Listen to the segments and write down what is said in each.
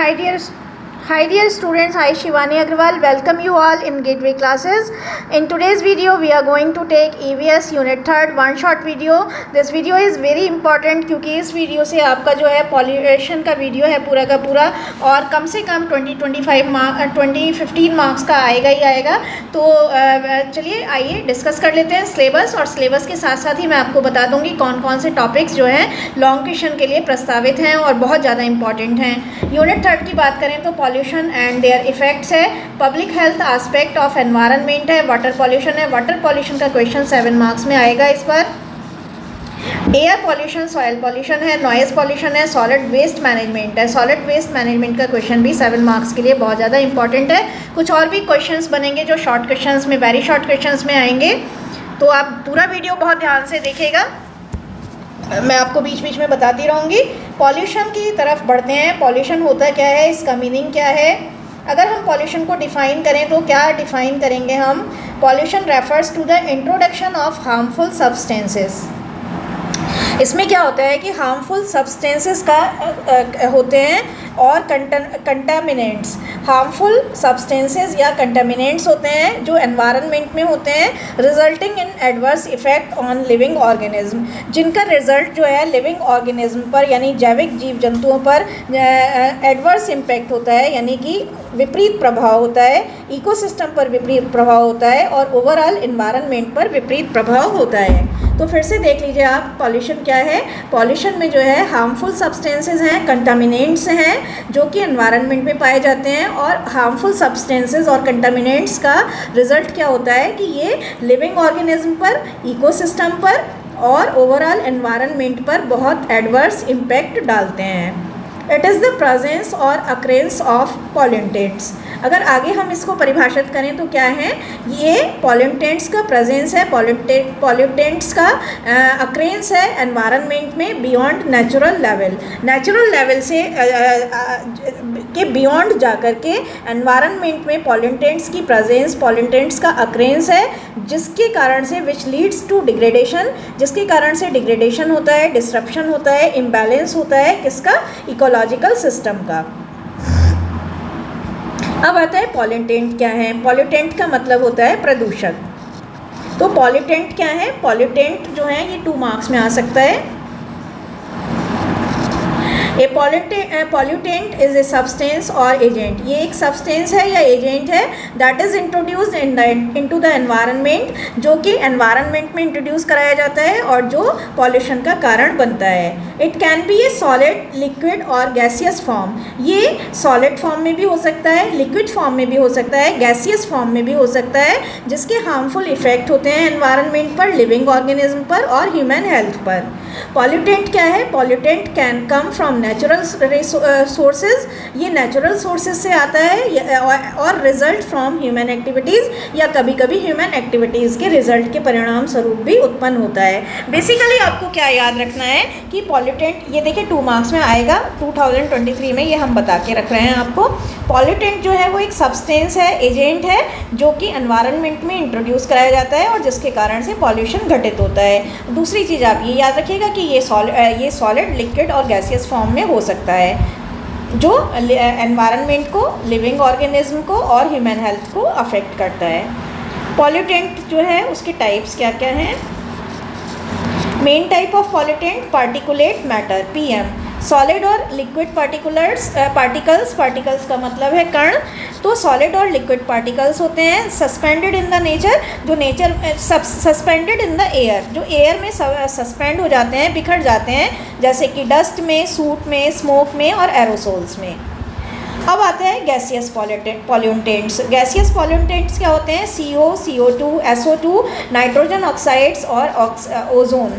Hi dear, hi dear students. Hi Shivani Agrawal. Welcome you all in Gateway classes. In today's video, we are going to take EVS Unit 3rd one shot video. This video is very important क्योंकि इस video से आपका जो है pollution का video है पूरा का पूरा और कम से कम 15 मार्क्स का आएगा ही आएगा। तो चलिए आइए डिस्कस कर लेते हैं सिलेबस, और सिलेबस के साथ साथ ही मैं आपको बता दूंगी कौन कौन से टॉपिक्स जो हैं लॉन्ग क्वेश्चन के लिए प्रस्तावित हैं और बहुत ज़्यादा इंपॉर्टेंट हैं। यूनिट 3 की बात करें तो पॉल्यूशन एंड देयर इफेक्ट्स है, public health aspect of environment है, वाटर पॉल्यूशन है। वाटर पॉल्यूशन का क्वेश्चन 7 मार्क्स में आएगा इस पर। एयर पॉल्यूशन, सॉइल पॉल्यूशन है, नॉइज़ पॉल्यूशन है, सॉलिड वेस्ट मैनेजमेंट है। सॉलिड वेस्ट मैनेजमेंट का क्वेश्चन भी 7 मार्क्स के लिए बहुत ज़्यादा इंपॉर्टेंट है। कुछ और भी क्वेश्चंस बनेंगे जो शॉर्ट क्वेश्चंस में, वेरी शॉर्ट क्वेश्चंस में आएंगे, तो आप पूरा वीडियो बहुत ध्यान से देखिएगा। मैं आपको बीच बीच में बताती रहूँगी। पॉल्यूशन की तरफ बढ़ते हैं। पॉल्यूशन होता क्या है, इसका मीनिंग क्या है? अगर हम पॉल्यूशन को डिफ़ाइन करें तो क्या डिफ़ाइन करेंगे हम? Pollution refers to the introduction of harmful substances. इसमें क्या होता है कि हार्मफुल सब्सटेंसेस का होते हैं और कंटामिनेंट्स। हार्मफुल सब्सटेंसेस या कंटामिनेंट्स होते हैं जो एनवायरनमेंट में होते हैं, resulting in adverse effect on living organism, जिनका रिजल्ट जो है लिविंग ऑर्गेनिज्म पर यानी जैविक जीव जंतुओं पर एडवर्स इम्पैक्ट होता है, यानी कि विपरीत प्रभाव होता है, इकोसिस्टम पर विपरीत प्रभाव होता है और ओवरऑल इन्वायरमेंट पर विपरीत प्रभाव होता है। तो फिर से देख लीजिए आप, पॉल्यूशन क्या है? पॉल्यूशन में जो है हार्मफुल सब्सटेंसेस हैं, कंटामिनेंट्स हैं जो कि एनवायरनमेंट में पाए जाते हैं, और हार्मफुल सब्सटेंसेस और कंटामिनेंट्स का रिजल्ट क्या होता है कि ये लिविंग ऑर्गेनिज्म पर, इकोसिस्टम पर और ओवरऑल एनवायरनमेंट पर बहुत एडवर्स इम्पैक्ट डालते हैं। इट इज़ द प्रेजेंस और अक्रेंस ऑफ पॉल्यूटेंट्स। अगर आगे हम इसको परिभाषित करें तो क्या है, ये पॉल्यूटेंट्स का प्रेजेंस है, पॉल्यूटेंट्स का अक्रेंस है एनवायरनमेंट में beyond natural level. Natural level से के बियॉन्ड जाकर के एनवायरनमेंट में पॉल्यूटेंट्स की प्रेजेंस, पॉल्यूटेंट्स का अक्रेंस है, जिसके कारण से विच लीड्स टू डिग्रेडेशन, जिसके कारण से डिग्रेडेशन होता है, डिस्ट्रप्शन होता है, इम्बैलेंस होता है किसका? इकोलॉजिकल सिस्टम का। अब आता है पॉल्यूटेंट क्या है? पॉल्यूटेंट का मतलब होता है प्रदूषक। तो पॉल्यूटेंट क्या है? पॉल्यूटेंट जो है ये 2 मार्क्स में आ सकता है। ए पॉल्यूटेंट इज ए सब्सटेंस और एजेंट। ये एक सब्सटेंस है या एजेंट है that is introduced into the environment, जो कि एनवायरनमेंट में इंट्रोड्यूस कराया जाता है और जो पॉल्यूशन का कारण बनता है। It can be A solid, liquid और गैसियस फॉर्म। ये सॉलिड फॉर्म में भी हो सकता है, लिक्विड फॉर्म में भी हो सकता है, गैसियस फॉर्म में भी हो सकता है, जिसके हार्मफुल इफेक्ट होते हैं एनवायरनमेंट पर, लिविंग ऑर्गेनिज्म पर और ह्यूमन हेल्थ पर। पॉल्यूटेंट क्या है? Pollutant can come from natural sources. ये नेचुरल सोर्सेज से आता है और रिजल्ट फ्रॉम ह्यूमन एक्टिविटीज़, या कभी कभी ह्यूमन एक्टिविटीज़ के रिजल्ट के परिणाम स्वरूप भी उत्पन्न होता है। बेसिकली आपको क्या याद रखना है कि पॉल्यूटेंट, ये देखिए 2 मार्क्स में आएगा 2023 में, ये हम बता के रख रहे हैं आपको। पॉल्यूटेंट जो है वो एक सब्सटेंस है, एजेंट है, जो कि एनवायरनमेंट में इंट्रोड्यूस कराया जाता है और जिसके कारण से पॉल्यूशन घटित होता है। दूसरी चीज़ आप ये याद रखिएगा कि ये सॉलिड, लिक्विड और गैसियस फॉर्म में हो सकता है, जो एनवायरनमेंट को, लिविंग ऑर्गेनिज्म को और ह्यूमन हेल्थ को अफेक्ट करता है। पॉल्यूटेंट जो है उसके टाइप्स क्या क्या हैं? Main type of pollutant, particulate matter, PM, solid और लिक्विड पार्टिकल्स का मतलब है कण। तो सॉलिड और लिक्विड पार्टिकल्स होते हैं सस्पेंडेड इन द नेचर, जो nature suspended in the air, जो एयर में सस्पेंड हो जाते हैं, बिखर जाते हैं, जैसे कि डस्ट में, सूट में, स्मोक में और एरोसोल्स में। अब आते हैं गैसियस पॉल्यूटेंट्स। गैसियस पॉल्यूटेंट्स क्या होते हैं? CO, CO2, SO2, nitrogen oxides और ओजोन,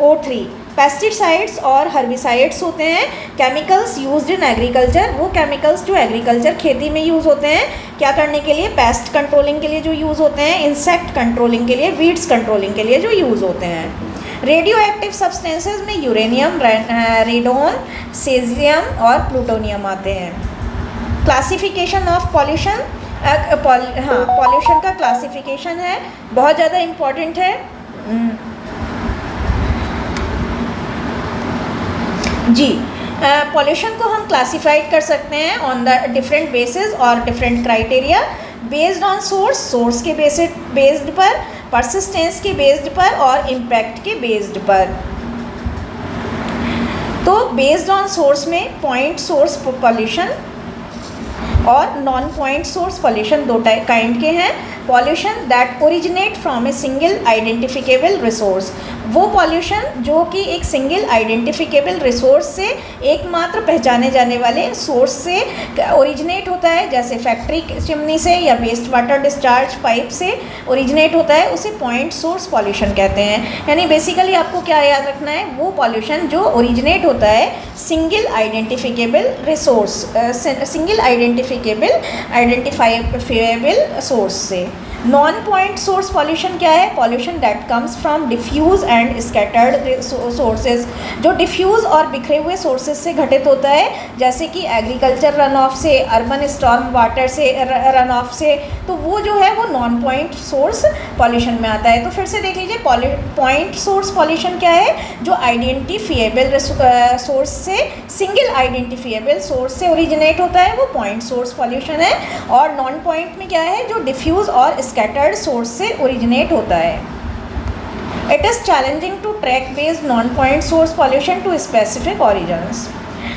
O3। पेस्टिसाइड्स और हर्बिसाइड्स होते हैं। केमिकल्स यूज्ड इन एग्रीकल्चर, वो केमिकल्स जो एग्रीकल्चर, खेती में यूज़ होते हैं, क्या करने के लिए? पेस्ट कंट्रोलिंग के लिए जो यूज़ होते हैं, इंसेक्ट कंट्रोलिंग के लिए, वीड्स कंट्रोलिंग के लिए जो यूज़ होते हैं। रेडियो एक्टिव सब्सटेंसेज में यूरेनियम, रेडोन, सीजियम और प्लूटोनियम आते हैं। क्लासिफिकेशन ऑफ पॉल्यूशन, पॉल्यूशन का क्लासिफिकेशन है, बहुत ज़्यादा इम्पॉर्टेंट है। जी, पॉल्यूशन को हम क्लासीफाइड कर सकते हैं ऑन द डिफरेंट बेसिस और different criteria, based on source के बेस्ड पर, परसिस्टेंस के बेस्ड पर और इम्पैक्ट के बेस्ड पर। तो बेस्ड ऑन सोर्स में पॉइंट सोर्स पॉल्यूशन और नॉन पॉइंट सोर्स पॉल्यूशन दो काइंड के हैं। Pollution that originate from a single identifiable resource, वो पॉल्यूशन जो कि एक सिंगल आइडेंटिफिकेबल रिसोर्स से, एकमात्र पहचाने जाने वाले सोर्स से ओरिजिनेट होता है, जैसे फैक्ट्री चिमनी से या वेस्ट वाटर डिस्चार्ज पाइप से ओरिजिनेट होता है, उसे पॉइंट सोर्स पॉल्यूशन कहते हैं। यानी बेसिकली आपको क्या याद रखना है, वो पॉल्यूशन जो ओरिजिनेट होता है single identifiable resource, single identifiable source से। नॉन पॉइंट सोर्स पॉल्यूशन क्या है? Pollution that comes from diffuse and scattered sources, जो डिफ्यूज और बिखरे हुए सोर्सेज से घटित होता है, जैसे कि एग्रीकल्चर रन ऑफ से, अर्बन स्टॉर्म वाटर से रन ऑफ से, तो वो जो है वो नॉन पॉइंट सोर्स पॉल्यूशन में आता है। तो फिर से देख लीजिए, पॉइंट सोर्स पॉल्यूशन क्या है? जो आइडेंटिफिएबल सोर्स से, सिंगल आइडेंटिफिएबल सोर्स से ओरिजिनेट होता है, वो पॉइंट सोर्स पॉल्यूशन है। और नॉन पॉइंट में क्या है? जो डिफ्यूज और स्कैटर्ड सोर्स से ओरिजिनेट होता है। It is challenging to track based non point source pollution to specific origins.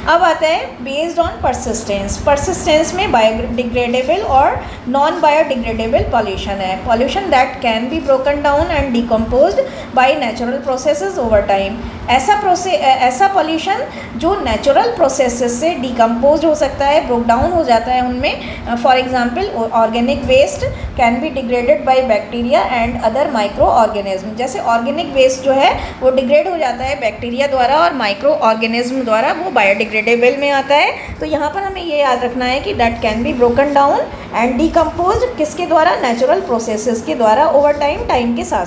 अब आता है बेस्ड ऑन परसिस्टेंस। परसिस्टेंस में बायोडिग्रेडेबल और नॉन बायोडिग्रेडेबल पॉल्यूशन है। Pollution that can be broken down and decomposed by natural processes over time. ऐसा pollution जो natural processes से decompose हो सकता है, ब्रोक डाउन हो जाता है उनमें। For example organic waste can be degraded by bacteria and other micro organism. जैसे ऑर्गेनिक वेस्ट जो है वो डिग्रेड हो जाता है बैक्टीरिया द्वारा और माइक्रो ऑर्गेनिज्म द्वारा, वो बायोडिग्रेडेबल में आता है। तो यहाँ पर हमें ये याद रखना है कि that can be broken down and decompose किसके द्वारा? नेचुरल प्रोसेसेस के द्वारा ओवर टाइम, टाइम के साथ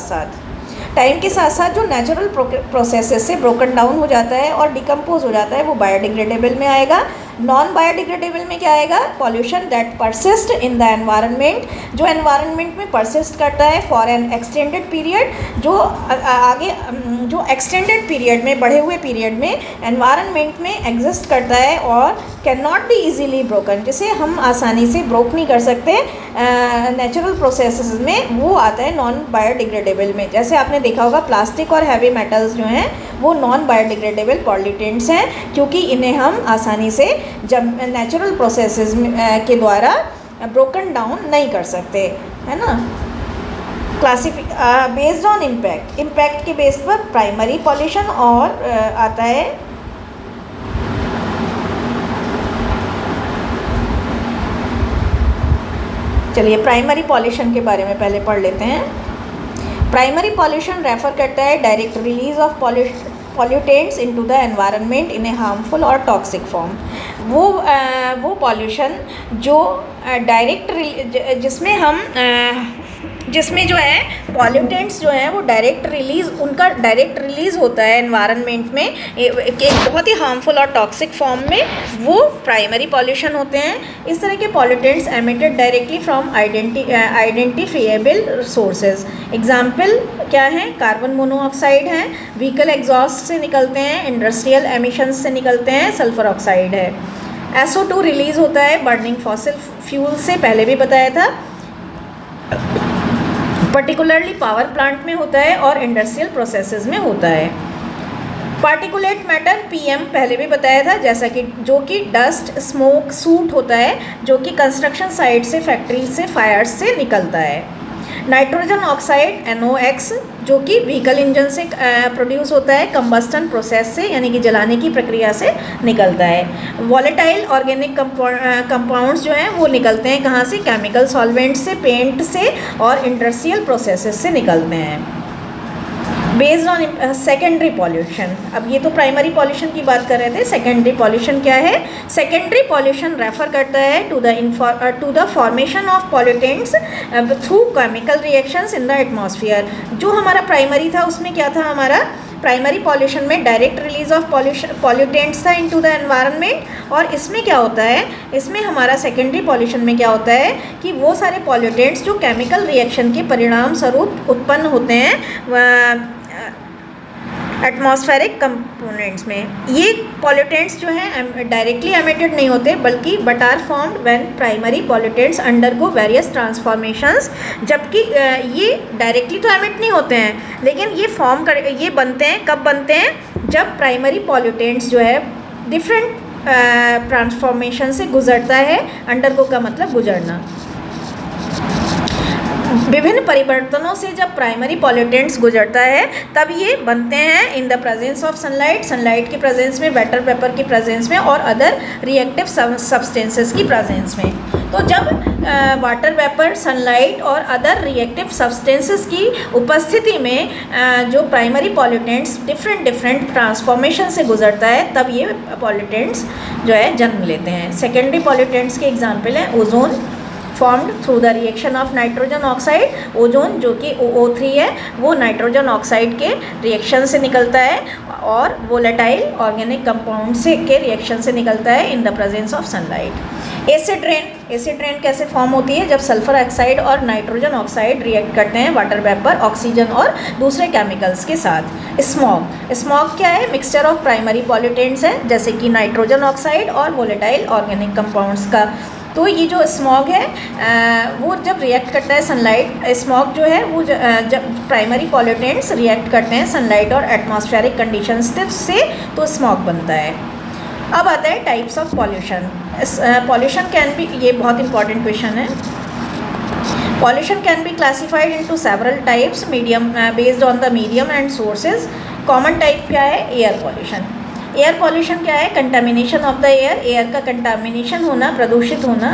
साथ जो नेचुरल प्रोसेसेस से ब्रोकन डाउन हो जाता है और डिकम्पोज हो जाता है, वो बायोडिग्रेडेबल में आएगा। नॉन बायोडिग्रेडेबल में क्या आएगा? Pollution that persist in the environment, जो एनवायरनमेंट में परसिस्ट करता है फॉर एन एक्सटेंडेड पीरियड, जो आगे जो एक्सटेंडेड पीरियड में, बढ़े हुए पीरियड में एनवायरनमेंट में एग्जिस्ट करता है और can not be easily broken, जिसे हम आसानी से ब्रोक नहीं कर सकते नेचुरल प्रोसेसेस में, वो आता है नॉन बायोडिग्रेडेबल में। जैसे आपने देखा होगा प्लास्टिक और हैवी मेटल्स जो हैं वो नॉन बायोडिग्रेडेबल पॉल्यूटेंट्स हैं, क्योंकि इन्हें हम आसानी से जब नेचुरल प्रोसेसेस के द्वारा ब्रोकन डाउन नहीं कर सकते, है ना। बेस्ड ऑन इम्पैक्ट के बेस पर प्राइमरी पॉल्यूशन और आता है चलिए प्राइमरी पॉल्यूशन के बारे में पहले पढ़ लेते हैं। प्राइमरी पॉल्यूशन रेफर करता है direct release of pollutants into the environment in A harmful और टॉक्सिक फॉर्म। वो पॉल्यूशन जो जिसमें जो है पॉल्यूटेंट्स जो हैं वो उनका डायरेक्ट रिलीज़ होता है एनवायरनमेंट में एक बहुत ही हार्मफुल और टॉक्सिक फॉर्म में, वो प्राइमरी पॉल्यूशन होते हैं। इस तरह के pollutants emitted directly from identifiable sources. Example क्या है? कार्बन मोनोऑक्साइड हैं, व्हीकल एग्जॉस्ट से निकलते हैं, इंडस्ट्रियल एमिशंस से निकलते हैं, सल्फर ऑक्साइड है। SO2 रिलीज़ होता है बर्निंग फॉसिल फ्यूल से, पहले भी बताया था, पर्टिकुलरली पावर प्लांट में होता है और इंडस्ट्रियल प्रोसेसेस में होता है। पार्टिकुलेट मैटर PM पहले भी बताया था, जैसा कि जो कि डस्ट, स्मोक, सूट होता है, जो कि कंस्ट्रक्शन साइट से, फैक्ट्री से, फायर्स से निकलता है। नाइट्रोजन ऑक्साइड NOx जो कि व्हीकल इंजन से प्रोड्यूस होता है, कंबस्टन प्रोसेस से, यानी कि जलाने की प्रक्रिया से निकलता है। वॉलेटाइल ऑर्गेनिक कंपाउंड्स जो हैं वो निकलते हैं कहाँ से? केमिकल सॉल्वेंट से, पेंट से और इंडस्ट्रियल प्रोसेसेस से निकलते हैं। बेस्ड ऑन सेकेंडरी पॉल्यूशन, अब ये तो प्राइमरी पॉल्यूशन की बात कर रहे थे, सेकेंडरी पॉल्यूशन क्या है? सेकेंडरी पॉल्यूशन रेफर करता है to the formation of pollutants through chemical reactions in the atmosphere. जो हमारा प्राइमरी था उसमें क्या था? हमारा प्राइमरी पॉल्यूशन में डायरेक्ट रिलीज ऑफ पॉल्यूटेंट्स था इनटू द एनवायरनमेंट, और इसमें क्या होता है? इसमें हमारा सेकेंडरी पॉल्यूशन में क्या होता है कि वो सारे पॉल्यूटेंट्स जो केमिकल रिएक्शन के परिणाम स्वरूप उत्पन्न होते हैं एटमॉस्फेरिक कंपोनेंट्स में। ये पॉल्यूटेंट्स जो हैं डायरेक्टली एमिटेड नहीं होते बल्कि but are formed when primary pollutants undergo various transformations, जबकि ये डायरेक्टली तो एमिट नहीं होते हैं लेकिन ये बनते हैं, कब बनते हैं, जब प्राइमरी पॉल्यूटेंट्स जो है डिफरेंट ट्रांसफॉर्मेशन से गुजरता है। अंडरगो का मतलब गुजरना। विभिन्न परिवर्तनों से जब प्राइमरी पॉल्यूटेंट्स गुजरता है तब ये बनते हैं in the presence of sunlight, sunlight की प्रेजेंस में, वाटर वेपर की प्रेजेंस में और अदर रिएक्टिव सब्सटेंसेस की प्रेजेंस में। तो जब वाटर वेपर, सनलाइट और अदर रिएक्टिव सब्सटेंसेस की उपस्थिति में जो प्राइमरी पॉल्यूटेंट्स डिफरेंट ट्रांसफॉर्मेशन से गुजरता है तब ये पॉल्यूटेंट्स जो है जन्म लेते हैं। सेकेंडरी पॉल्यूटेंट्स के एग्जाम्पल हैं ozone, formed through the reaction of nitrogen oxide. Ozone जो कि OO3 है वो नाइट्रोजन ऑक्साइड के रिएक्शन से निकलता है और वोलेटाइल ऑर्गेनिक कंपाउंड से के रिएक्शन से निकलता है in the presence of sunlight. Acid rain कैसे फॉर्म होती है, जब सल्फर ऑक्साइड और नाइट्रोजन ऑक्साइड रिएक्ट करते हैं वाटर वेपर, ऑक्सीजन और दूसरे केमिकल्स के साथ। स्मॉग क्या है, मिक्सचर ऑफ प्राइमरी पॉल्यूटेंट्स है जैसे कि नाइट्रोजन ऑक्साइड और वोलेटाइल ऑर्गेनिक कंपाउंड्स का। तो ये जो स्मॉग है वो जब रिएक्ट करता है सनलाइट, स्मॉग जो है वो जब प्राइमरी पॉल्यूटेंट्स रिएक्ट करते हैं सनलाइट और एटमॉस्फेरिक कंडीशंस से तो स्मॉग बनता है। अब आता है types of pollution. Pollution can be, ये बहुत इंपॉर्टेंट क्वेश्चन है। Pollution can be classified into several types medium based on the medium and sources. Common type क्या है, एयर पॉल्यूशन। एयर पॉल्यूशन क्या है, contamination of the air, air का contamination होना, प्रदूषित होना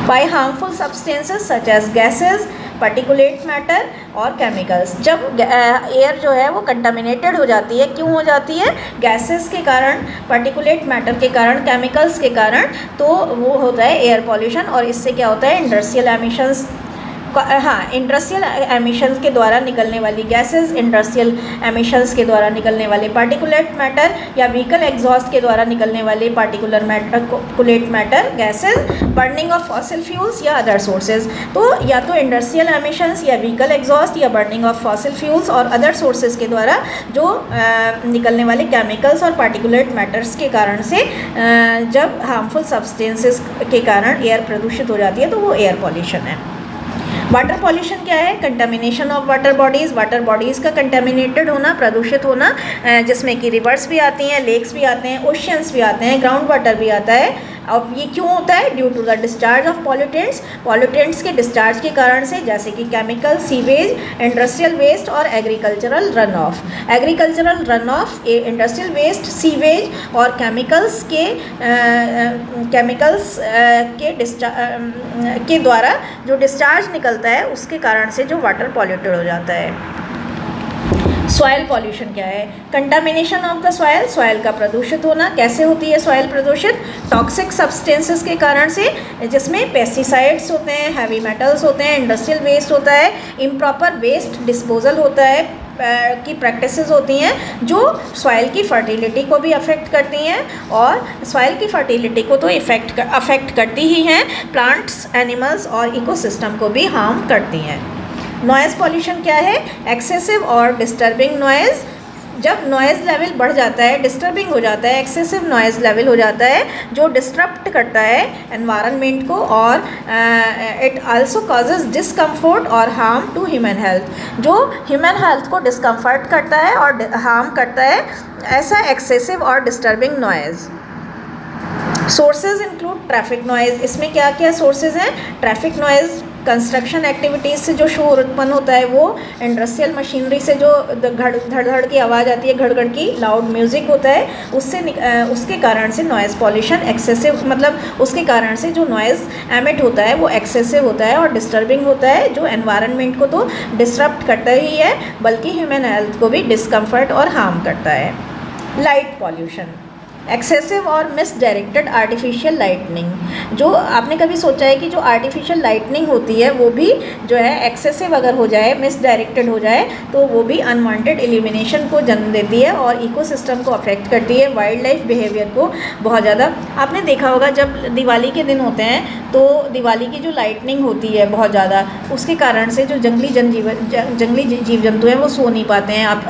by harmful substances such as gases, particulate matter और chemicals. जब एयर जो है वो कंटामिनेटेड हो जाती है, क्यों हो जाती है, गैसेस के कारण, पार्टिकुलेट मैटर के कारण, केमिकल्स के कारण, तो वो होता है एयर पॉल्यूशन। और इससे क्या होता है, इंडस्ट्रियल एमिशंस, इंडस्ट्रियल एमिशंस के द्वारा निकलने वाली गैसेस, इंडस्ट्रियल एमिशंस के द्वारा निकलने वाले पार्टिकुलेट मैटर या व्हीकल एग्जॉस्ट के द्वारा निकलने वाले particulate matter gases, burning of fossil fuels या अदर सोर्सेज। तो या तो इंडस्ट्रियल एमिशंस या व्हीकल एग्जॉस्ट या बर्निंग ऑफ फॉसिल फ्यूल्स और अदर सोर्सेज के द्वारा जो निकलने वाले केमिकल्स और पार्टिकुलेट मैटर्स के कारण से जब हार्मफुल सब्सटेंसेस के कारण एयर प्रदूषित हो जाती है तो वो एयर पॉल्यूशन है। वाटर पॉल्यूशन क्या है, contamination of water bodies, water bodies का कंटामिनेटेड होना, प्रदूषित होना, जिसमें कि रिवर्स भी आती हैं, लेक्स भी आते हैं, ओशियंस भी आते हैं, ग्राउंड वाटर भी आता है। अब ये क्यों होता है, due to the discharge of pollutants के डिस्चार्ज के कारण से, जैसे कि केमिकल, सीवेज, इंडस्ट्रियल वेस्ट और agricultural runoff. Agricultural runoff, industrial waste, sewage और केमिकल्स के द्वारा जो डिस्चार्ज निकलता है उसके कारण से जो वाटर पॉल्यूटेड हो जाता है। सॉयल पॉल्यूशन क्या है, contamination of the soil, soil का प्रदूषित होना। कैसे होती है सॉयल प्रदूषित, टॉक्सिक सब्सटेंसेस के कारण से, जिसमें पेस्टिसाइड्स होते हैं, हैवी मेटल्स होते हैं, इंडस्ट्रियल वेस्ट होता है, इम्प्रॉपर वेस्ट डिस्पोजल होता है की प्रैक्टिसेस होती हैं जो सॉइल की फर्टिलिटी को भी अफेक्ट करती हैं और सॉइल की फर्टिलिटी को तो अफेक्ट करती ही हैं, प्लांट्स, एनिमल्स और इकोसिस्टम को भी हार्म करती हैं। नॉइज़ पॉल्यूशन क्या है, एक्सेसिव और डिस्टर्बिंग नॉइज़। जब नॉइज़ लेवल बढ़ जाता है, डिस्टर्बिंग हो जाता है, एक्सेसिव नॉइज़ लेवल हो जाता है जो डिस्टर्ब करता है एनवायरनमेंट को और इट आल्सो कॉजेज डिस्कम्फर्ट और हार्म टू ह्यूमन हेल्थ, जो ह्यूमन हेल्थ को डिस्कम्फर्ट करता है और हार्म करता है ऐसा एक्सेसिव और disturbing noise. Sources include traffic noise. इसमें क्या क्या सोर्सेज हैं, ट्रैफिक नॉइज़, कंस्ट्रक्शन एक्टिविटीज़ से जो शोर उत्पन्न होता है वो, इंडस्ट्रियल मशीनरी से जो धड़ की आवाज़ आती है, घड़ की लाउड म्यूज़िक होता है, उसके कारण से नॉइज़ पॉल्यूशन एक्सेसिव, मतलब उसके कारण से जो नॉइज़ एमिट होता है वो एक्सेसिव होता है और डिस्टर्बिंग होता है, जो एनवायरनमेंट को तो डिस्टर्ब करता ही है बल्कि ह्यूमन हेल्थ को भी डिस्कम्फर्ट और हार्म करता है। लाइट पॉल्यूशन, एक्सेसिव और मिसडायरेक्टेड आर्टिफिशियल लाइटनिंग, जो आपने कभी सोचा है कि जो आर्टिफिशियल लाइटनिंग होती है वो भी जो है एक्सेसिव अगर हो जाए, मिसडायरेक्टेड हो जाए, तो वो भी अनवांटेड इल्यूमिनेशन को जन्म देती है और इकोसिस्टम को अफेक्ट करती है, वाइल्ड लाइफ बिहेवियर को बहुत ज़्यादा। आपने देखा होगा जब दिवाली के दिन होते हैं तो दिवाली की जो लाइटनिंग होती है बहुत ज़्यादा, उसके कारण से जो जंगली जीव जंतु हैं वो सो नहीं पाते हैं। आप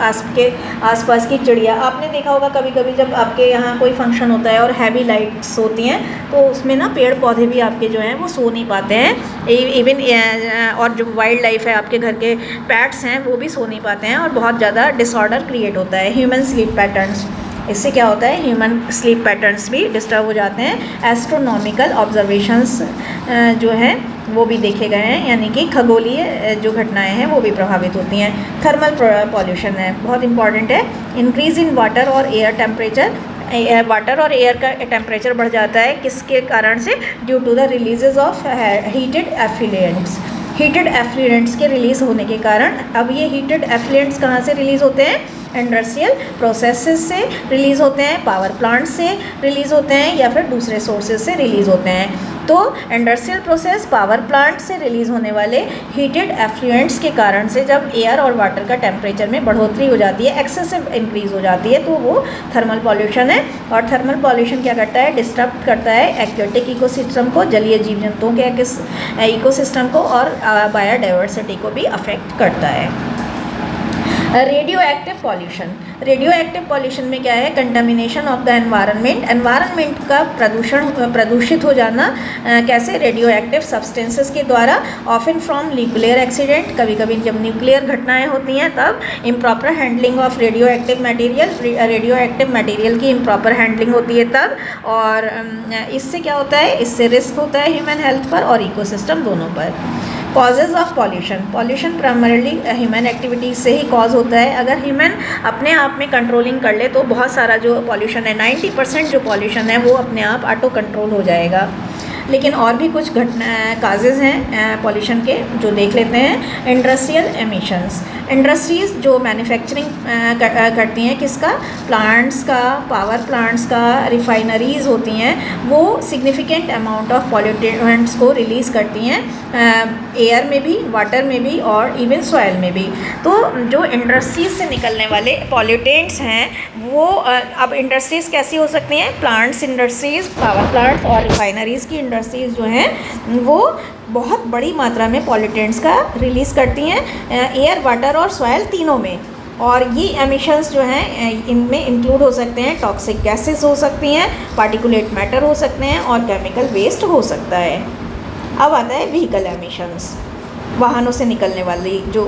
आसपास की चिड़िया, आपने देखा होगा कभी कभी जब आपके यहाँ कोई फंक्शन होता है और हैवी लाइट्स होती हैं तो उसमें ना पेड़ पौधे भी आपके जो हैं वो सो नहीं पाते हैं, इवन और जो वाइल्ड लाइफ है, आपके घर के पैट्स हैं, वो भी सो नहीं पाते हैं और बहुत ज़्यादा डिसऑर्डर क्रिएट होता है। ह्यूमन स्लीप पैटर्न्स, इससे क्या होता है, ह्यूमन स्लीप पैटर्न्स भी डिस्टर्ब हो जाते हैं। एस्ट्रोनॉमिकल ऑब्जर्वेशंस जो हैं वो भी देखे गए हैं, यानी कि खगोलीय जो घटनाएं हैं वो भी प्रभावित होती हैं। थर्मल पॉल्यूशन है, बहुत इंपॉर्टेंट है। इंक्रीज इन वाटर और एयर टेम्परेचर, वाटर और एयर का टेम्परेचर बढ़ जाता है, किसके कारण से, due to the releases of heated effluents, heated effluents के रिलीज़ होने के कारण। अब ये हीटेड एफ्लुएंट्स कहाँ से रिलीज़ होते हैं, इंडस्ट्रियल प्रोसेसेस से रिलीज़ होते हैं, पावर प्लांट से रिलीज़ होते हैं, या फिर दूसरे सोर्सेज से रिलीज़ होते हैं। तो इंडस्ट्रियल प्रोसेस, पावर प्लांट से रिलीज़ होने वाले हीटेड एफ्लुएंट्स के कारण से जब एयर और वाटर का टेम्परेचर में बढ़ोतरी हो जाती है, एक्सेसिव इंक्रीज़ हो जाती है, तो वो थर्मल पॉल्यूशन है। और थर्मल पॉल्यूशन क्या करता है, डिस्टर्ब करता है एक्वेटिक इकोसिस्टम को, जलीय जीव जंतुओं के इकोसिस्टम को, और बायोडाइवर्सिटी को भी अफेक्ट करता है। Radio active pollution, radio active pollution में क्या है, कंटामिनेशन ऑफ द एनवायरनमेंट का प्रदूषित हो जाना, कैसे, रेडियो एक्टिव सब्सटेंसेस के द्वारा, ऑफन फ्रॉम न्यूक्लियर एक्सीडेंट, कभी कभी जब न्यूक्लियर घटनाएं होती हैं तब। Improper handling of radio active material, radio active material की इम्प्रॉपर हैंडलिंग होती है तब। और इससे क्या होता है, इससे रिस्क होता है ह्यूमन हेल्थ पर और इकोसिस्टम दोनों पर। Causes of pollution, pollution primarily human activities से ही कॉज होता है। अगर ह्यूमन अपने आप में कंट्रोलिंग कर ले तो बहुत सारा जो पॉल्यूशन है, 90% जो पॉल्यूशन है वो अपने आप ऑटो कंट्रोल हो जाएगा। लेकिन और भी कुछ काजेज़ हैं पॉल्यूशन के जो देख लेते हैं। इंडस्ट्रियल एमिशंस, इंडस्ट्रीज़ जो मैन्युफैक्चरिंग करती हैं, किसका, प्लांट्स का, पावर प्लांट्स का, रिफाइनरीज़ होती हैं, वो सिग्निफिकेंट अमाउंट ऑफ पॉल्यूटेंट्स को रिलीज़ करती हैं, एयर में भी, वाटर में भी, और इवन सॉइल में भी। तो जो इंडस्ट्रीज़ से निकलने वाले पॉल्यूटेंट्स हैं वो अब इंडस्ट्रीज़ कैसी हो सकती हैं, प्लांट्स इंडस्ट्रीज़, पावर प्लांट्स और रिफाइनरीज़ की इंडस्ट्रीज़ जो हैं वो बहुत बड़ी मात्रा में पॉल्यूटेंट्स का रिलीज़ करती हैं, एयर, वाटर और सॉइल तीनों में। और ये एमिशंस जो हैं इनमें इंक्लूड हो सकते हैं, टॉक्सिक गैसेस हो सकती हैं, पार्टिकुलेट मैटर हो सकते हैं, और केमिकल वेस्ट हो सकता है। अब आता है व्हीकल एमिशंस, वाहनों से निकलने वाली जो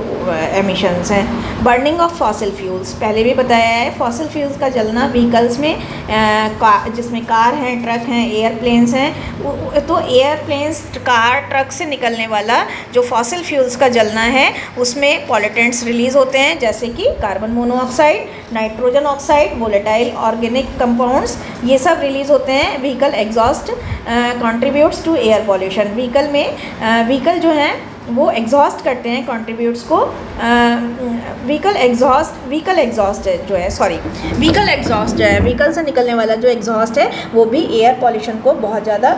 एमिशंस हैं। बर्निंग ऑफ फॉसिल फ्यूल्स, पहले भी बताया है, फॉसिल फ्यूल्स का जलना व्हीकल्स में, जिसमें कार हैं, ट्रक हैं, एयरप्लेन्स हैं, तो एयरप्लेन्स, कार, ट्रक से निकलने वाला जो फॉसिल फ्यूल्स का जलना है उसमें पॉल्यूटेंट्स रिलीज़ होते हैं, जैसे कि carbon monoxide, nitrogen oxide, volatile organic compounds, ये सब रिलीज़ होते हैं। Vehicle exhaust contributes to air pollution, vehicle जो हैं वो एग्जॉस्ट करते हैं कंट्रीब्यूट्स को, व्हीकल एग्जॉस्ट जो है व्हीकल से निकलने वाला जो एग्जॉस्ट है वो भी एयर पॉल्यूशन को बहुत ज़्यादा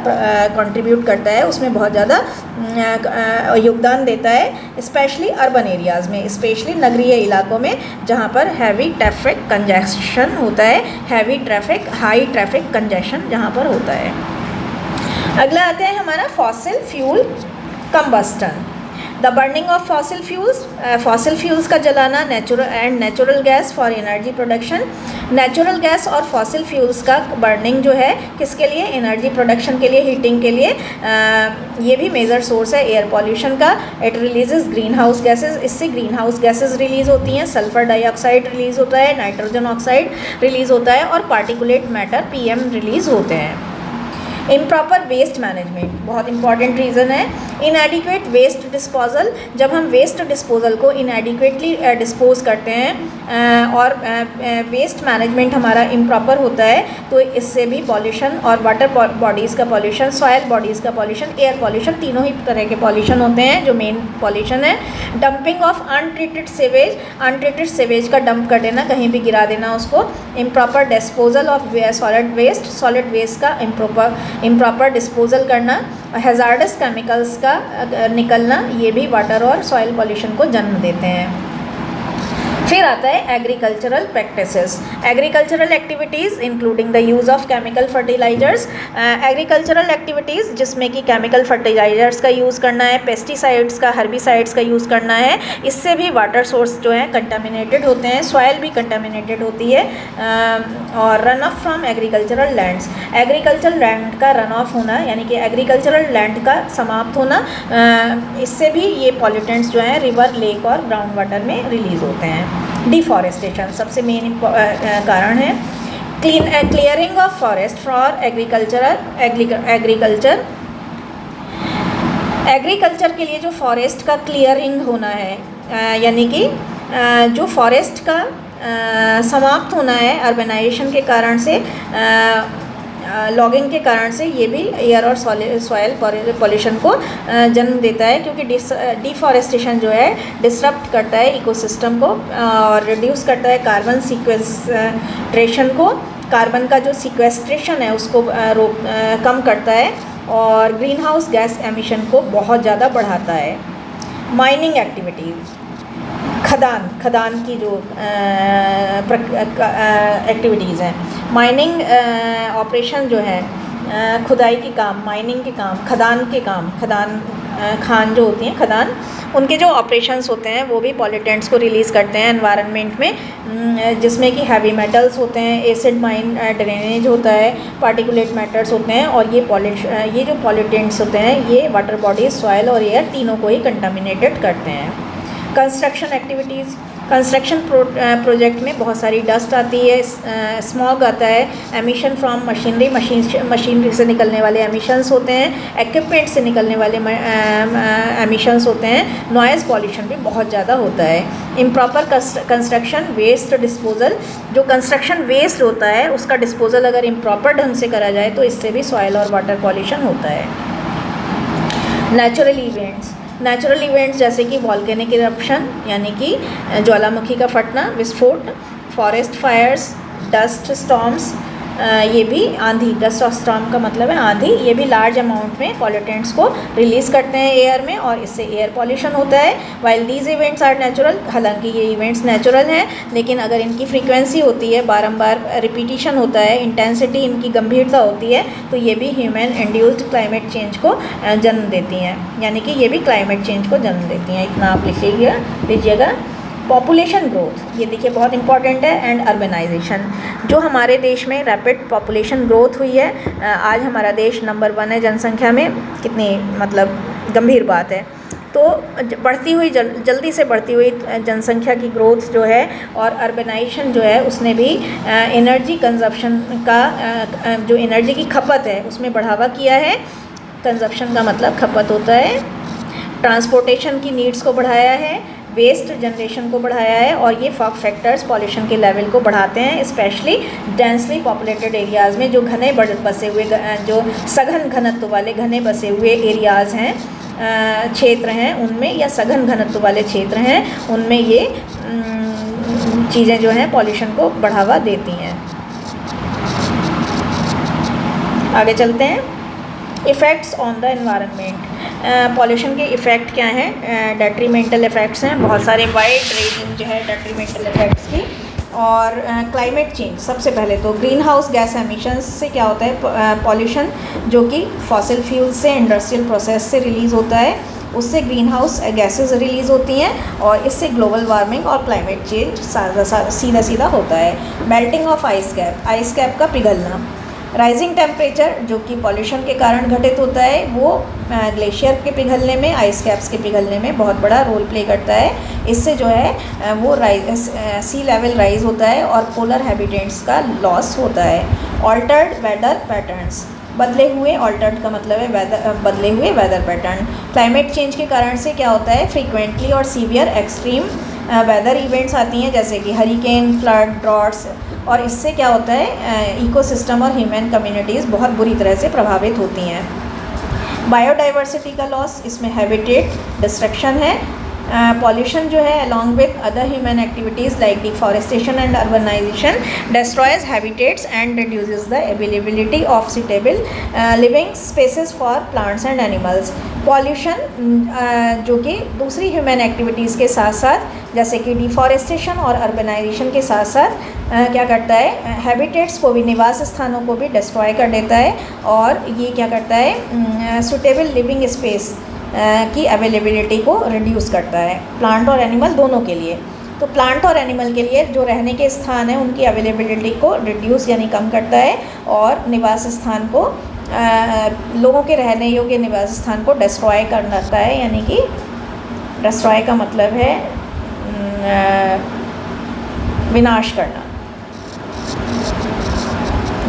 कंट्रीब्यूट करता है, उसमें बहुत ज़्यादा योगदान देता है, स्पेशली अर्बन एरियाज़ में, स्पेशली नगरीय इलाकों में जहाँ पर हैवी ट्रैफिक कंजेशन होता है, हाई ट्रैफिक कंजेशन जहाँ पर होता है। अगला आता है हमारा fossil fuel combustion, the burning of fossil fuels का जलाना, natural gas for energy production, natural gas और फॉसिल फ्यूल्स का बर्निंग जो है किसके लिए, एनर्जी प्रोडक्शन के लिए, हीटिंग के लिए, ये भी मेजर सोर्स है एयर पॉल्यूशन का। It releases green house gases, इससे ग्रीन हाउस गैसेज रिलीज़ होती हैं, सल्फर डाइऑक्साइड रिलीज़ होता है, नाइट्रोजन ऑक्साइड रिलीज़ होता है, और पार्टिकुलेट मैटर PM रिलीज़ होते हैं। इम्प्रॉपर वेस्ट मैनेजमेंट बहुत इंपॉर्टेंट रीज़न है। इनएडिक्वेट वेस्ट डिस्पोजल, जब हम वेस्ट डिस्पोजल को इनएडिक्वेटली डिस्पोज करते हैं और वेस्ट मैनेजमेंट हमारा इम्प्रॉपर होता है तो इससे भी पॉल्यूशन और वाटर बॉडीज़ का पॉल्यूशन, सॉयल बॉडीज़ का पॉल्यूशन, एयर पॉल्यूशन, तीनों ही तरह के पॉल्यूशन होते हैं जो मेन पॉल्यूशन है। Dumping of untreated sewage, untreated sewage का डंप कर देना, कहीं भी गिरा देना उसको। Improper disposal of solid waste, solid waste का इम्प्रॉपर डिस्पोजल करना। हैज़ार्डस केमिकल्स का निकलना, ये भी वाटर और सॉइल पॉल्यूशन को जन्म देते हैं। फिर आता है agricultural practices, agricultural activities including the use of chemical fertilizers. Agricultural activities जिसमें कि केमिकल फर्टिलाइजर्स का यूज़ करना है, पेस्टिसाइड्स का, हर्बिसाइड्स का यूज़ करना है, इससे भी वाटर सोर्स जो है कंटामिनेटेड होते हैं, सॉइल भी कंटामिनेटेड होती है। और run of from agricultural lands, agricultural land का रन ऑफ होना यानी कि एग्रीकल्चरल लैंड का समाप्त होना, इससे भी ये पॉल्यूटेंट्स जो हैं रिवर, लेक और ग्राउंड वाटर में रिलीज़ होते हैं। डिफॉरेस्टेशन सबसे मेन कारण है। Clearing of forest for agriculture, agriculture के लिए जो फॉरेस्ट का क्लियरिंग होना है यानी कि जो फॉरेस्ट का समाप्त होना है अर्बनाइजेशन के कारण से, लॉगिंग के कारण से, ये भी एयर और सॉइल पॉल्यूशन को जन्म देता है क्योंकि डिफॉरेस्टेशन जो है डिसरप्ट करता है इकोसिस्टम को और रिड्यूस करता है कार्बन सीक्वेस्ट्रेशन को, कार्बन का जो सीक्वेस्ट्रेशन है उसको कम करता है और ग्रीन हाउस गैस एमिशन को बहुत ज़्यादा बढ़ाता है। माइनिंग एक्टिविटीज़, खदान की जो एक्टिविटीज़ हैं, माइनिंग ऑपरेशन जो है, खुदाई के काम, माइनिंग के काम, खान जो होती हैं खदान, उनके जो ऑपरेशंस होते हैं वो भी पॉल्यूटेंट्स को रिलीज़ करते हैं एनवायरनमेंट में, जिसमें कि हैवी मेटल्स होते हैं, एसिड माइन ड्रेनेज होता है, पार्टिकुलेट मैटर्स होते हैं और ये जो पॉल्यूटेंट्स होते हैं ये वाटर बॉडीज, सॉइल और एयर तीनों को ही कंटामिनेटेड करते हैं। कंस्ट्रक्शन एक्टिविटीज़, कंस्ट्रक्शन प्रोजेक्ट में बहुत सारी डस्ट आती है, स्मॉग आता है, एमिशन फ्रॉम मशीनरी से निकलने वाले एमिशंस होते हैं, इक्विपमेंट से निकलने वाले एमिशंस होते हैं, नॉइज़ पॉल्यूशन भी बहुत ज़्यादा होता है। इम्प्रॉपर कंस्ट्रक्शन वेस्ट डिस्पोजल, जो कंस्ट्रक्शन वेस्ट होता है उसका डिस्पोजल अगर इम्प्रॉपर ढंग से करा जाए तो इससे भी सॉइल और वाटर पॉल्यूशन होता है। नेचुरल इवेंट्स जैसे कि वॉल्केनिक इरप्शन यानी कि ज्वालामुखी का फटना, विस्फोट, फॉरेस्ट फायर्स, डस्ट स्टॉर्म्स, ये भी आंधी, डस्ट स्टॉर्म का मतलब है आंधी, ये भी लार्ज अमाउंट में पॉल्यूटेंट्स को रिलीज़ करते हैं एयर में और इससे एयर पॉल्यूशन होता है। While these events are natural, हालांकि ये इवेंट्स नेचुरल हैं लेकिन अगर इनकी फ्रीक्वेंसी होती है, बारंबार रिपीटिशन होता है, इंटेंसिटी इनकी गंभीरता होती है तो ये भी ह्यूमन इंड्यूस्ड क्लाइमेट चेंज को जन्म देती हैं, यानी कि ये भी क्लाइमेट चेंज को जन्म देती हैं। इतना आप लीजिएगा। पॉपुलेशन ग्रोथ, ये देखिए बहुत इंपॉर्टेंट है, एंड अर्बनाइजेशन, जो हमारे देश में रैपिड पॉपुलेशन ग्रोथ हुई है, आज हमारा देश नंबर 1 है जनसंख्या में, कितनी मतलब गंभीर बात है। तो बढ़ती हुई जल्दी से बढ़ती हुई जनसंख्या की ग्रोथ जो है और अर्बनाइजेशन जो है उसने भी एनर्जी कंजप्शन का जो एनर्जी की खपत है उसमें बढ़ावा किया है। कंजप्शन का मतलब खपत होता है। ट्रांसपोर्टेशन की नीड्स को बढ़ाया है, वेस्ट जनरेशन को बढ़ाया है और ये फैक्टर्स पॉल्यूशन के लेवल को बढ़ाते हैं, स्पेशली डेंसली पॉपुलेटेड एरियाज़ में, जो घने बसे हुए, जो सघन घनत्व वाले घने बसे हुए एरियाज़ हैं, क्षेत्र हैं, उनमें या सघन घनत्व वाले क्षेत्र हैं उनमें ये चीज़ें जो हैं पॉल्यूशन को बढ़ावा देती हैं। आगे चलते हैं। Effects on the environment, pollution के इफ़ेक्ट क्या हैं? डेट्रीमेंटल इफ़ेक्ट्स हैं, बहुत सारे वाइड रेंजिंग जो है डेट्रीमेंटल इफ़ेक्ट्स की। और क्लाइमेट चेंज, सबसे पहले तो ग्रीन हाउस गैस एमिशंस से क्या होता है, पॉल्यूशन जो कि फॉसिल फ्यूल से, इंडस्ट्रियल प्रोसेस से रिलीज़ होता है, उससे ग्रीन हाउस गैसेज रिलीज़ होती हैं और इससे ग्लोबल वार्मिंग और क्लाइमेट चेंज सीधा होता है। मेल्टिंग ऑफ आइस कैप का पिघलना, राइजिंग टेम्परेचर जो कि पॉल्यूशन के कारण घटित होता है, वो ग्लेशियर के पिघलने में, आइस कैप्स के पिघलने में बहुत बड़ा रोल प्ले करता है। इससे जो है वो सी लेवल राइज होता है और पोलर हैबिटेट्स का लॉस होता है। ऑल्टर्ड वेदर पैटर्न्स, बदले हुए, ऑल्टर्ड का मतलब है वेदर, बदले हुए वेदर पैटर्न। क्लाइमेट चेंज के कारण से क्या होता है, फ्रीक्वेंटली और सीवियर एक्सट्रीम वेदर इवेंट्स आती हैं, जैसे कि हरिकेन, फ्लड, ड्रॉट्स, और इससे क्या होता है इकोसिस्टम और ह्यूमन कम्युनिटीज़ बहुत बुरी तरह से प्रभावित होती हैं। बायोडाइवर्सिटी का लॉस, इसमें हैबिटेट डिस्ट्रक्शन है। पॉल्यूशन जो है along with other human activities like deforestation and urbanization destroys habitats and reduces the availability of suitable living spaces for plants and animals. Pollution जो कि दूसरी ह्यूमन एक्टिविटीज़ के साथ साथ, जैसे कि डिफॉरेस्टेशन और अर्बनाइजेशन के साथ साथ क्या करता है, हैबिटेट्स को भी, निवास स्थानों को भी डिस्ट्रॉय कर देता है, और ये क्या करता है सुटेबल लिविंग स्पेस की अवेलेबिलिटी को रिड्यूस करता है, प्लांट और एनिमल दोनों के लिए। तो प्लांट और एनिमल के लिए जो रहने के स्थान है उनकी अवेलेबिलिटी को रिड्यूस यानी कम करता है, और निवास स्थान को लोगों के रहने योग्य निवास स्थान को डिस्ट्रॉय करता है, यानी कि डिस्ट्रॉय का मतलब है विनाश करना,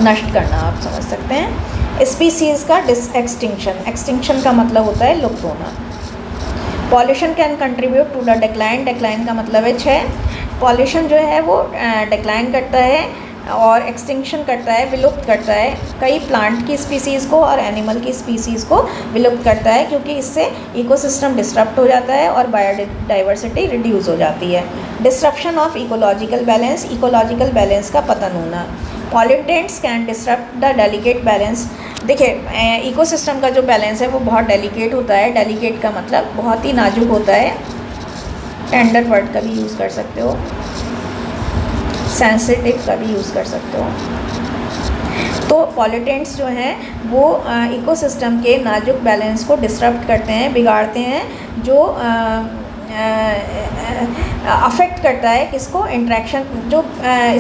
नष्ट करना, आप समझ सकते हैं। स्पीसीज़ का एक्सटिंक्शन, एक्सटिंक्शन का मतलब होता है लुप्त होना। Pollution can contribute to the decline, decline का मतलब है क्षय। पॉल्यूशन जो है वो डिक्लाइन करता है और एक्सटिंक्शन करता है, विलुप्त करता है कई प्लांट की स्पीसीज़ को और एनिमल की स्पीसीज़ को विलुप्त करता है, क्योंकि इससे इकोसिस्टम डिस्टर्ब हो जाता है और बायोडाइवर्सिटी रिड्यूस हो जाती है। Disruption of ecological balance, ecological balance का पतन होना। Pollutants can disturb the delicate balance. देखिए इकोसिस्टम का जो बैलेंस है वो बहुत डेलिकेट होता है। डेलिकेट का मतलब बहुत ही नाजुक होता है, टेंडर वर्ड का भी यूज़ कर सकते हो, सेंसिटिव का भी यूज़ कर सकते हो। तो पॉल्यूटेंट्स जो हैं वो इकोसिस्टम के नाजुक बैलेंस को डिस्टर्ब करते हैं, बिगाड़ते हैं, जो अफेक्ट करता है किसको, इंटरेक्शन, जो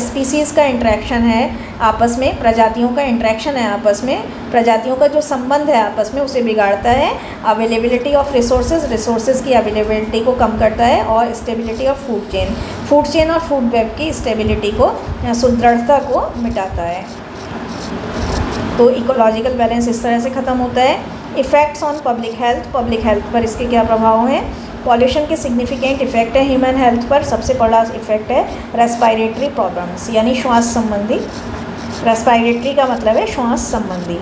स्पीसीज़ का इंटरेक्शन है आपस में, प्रजातियों का इंटरेक्शन है आपस में, प्रजातियों का जो संबंध है आपस में, उसे बिगाड़ता है। अवेलेबिलिटी ऑफ रिसोर्सेज की अवेलेबिलिटी को कम करता है, और स्टेबिलिटी ऑफ फूड चेन और फूड वेब की स्टेबिलिटी को, सुदृढ़ता को मिटाता है। तो इकोलॉजिकल बैलेंस इस तरह से ख़त्म होता है। इफ़ेक्ट्स ऑन पब्लिक हेल्थ पर इसके क्या प्रभाव हैं। पॉल्यूशन के सिग्निफिकेंट इफेक्ट है ह्यूमन हेल्थ पर। सबसे बड़ा इफेक्ट है रेस्पिरेटरी प्रॉब्लम्स, यानी श्वास संबंधी। रेस्पिरेटरी का मतलब है श्वास संबंधी।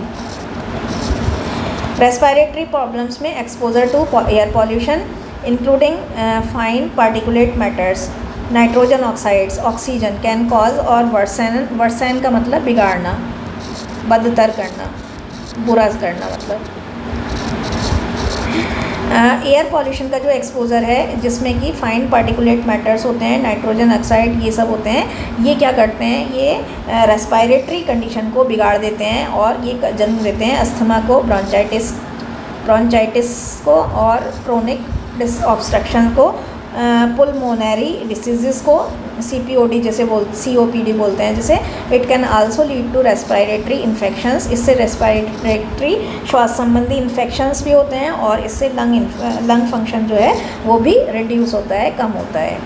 रेस्पिरेटरी प्रॉब्लम्स में exposure to air pollution including fine particulate matters, nitrogen oxides, oxygen can cause और वर्सन का मतलब बिगाड़ना, बदतर करना, बुरा करना मतलब। एयर पॉल्यूशन का जो एक्सपोज़र है, जिसमें कि फाइन पार्टिकुलेट मैटर्स होते हैं, नाइट्रोजन ऑक्साइड, ये सब होते हैं, ये क्या करते हैं, ये रेस्पिरेटरी कंडीशन को बिगाड़ देते हैं और ये जन्म देते हैं अस्थमा को, ब्रोंचाइटिस को और क्रोनिक ऑब्स्ट्रक्शन को, पुल्मोनरी डिसीज़ को, COPD बोलते हैं जिसे। It can also lead to respiratory infections, इससे रेस्पिरेटरी श्वास संबंधी इन्फेक्शंस भी होते हैं, और इससे लंग फंक्शन जो है वो भी रिड्यूस होता है, कम होता है।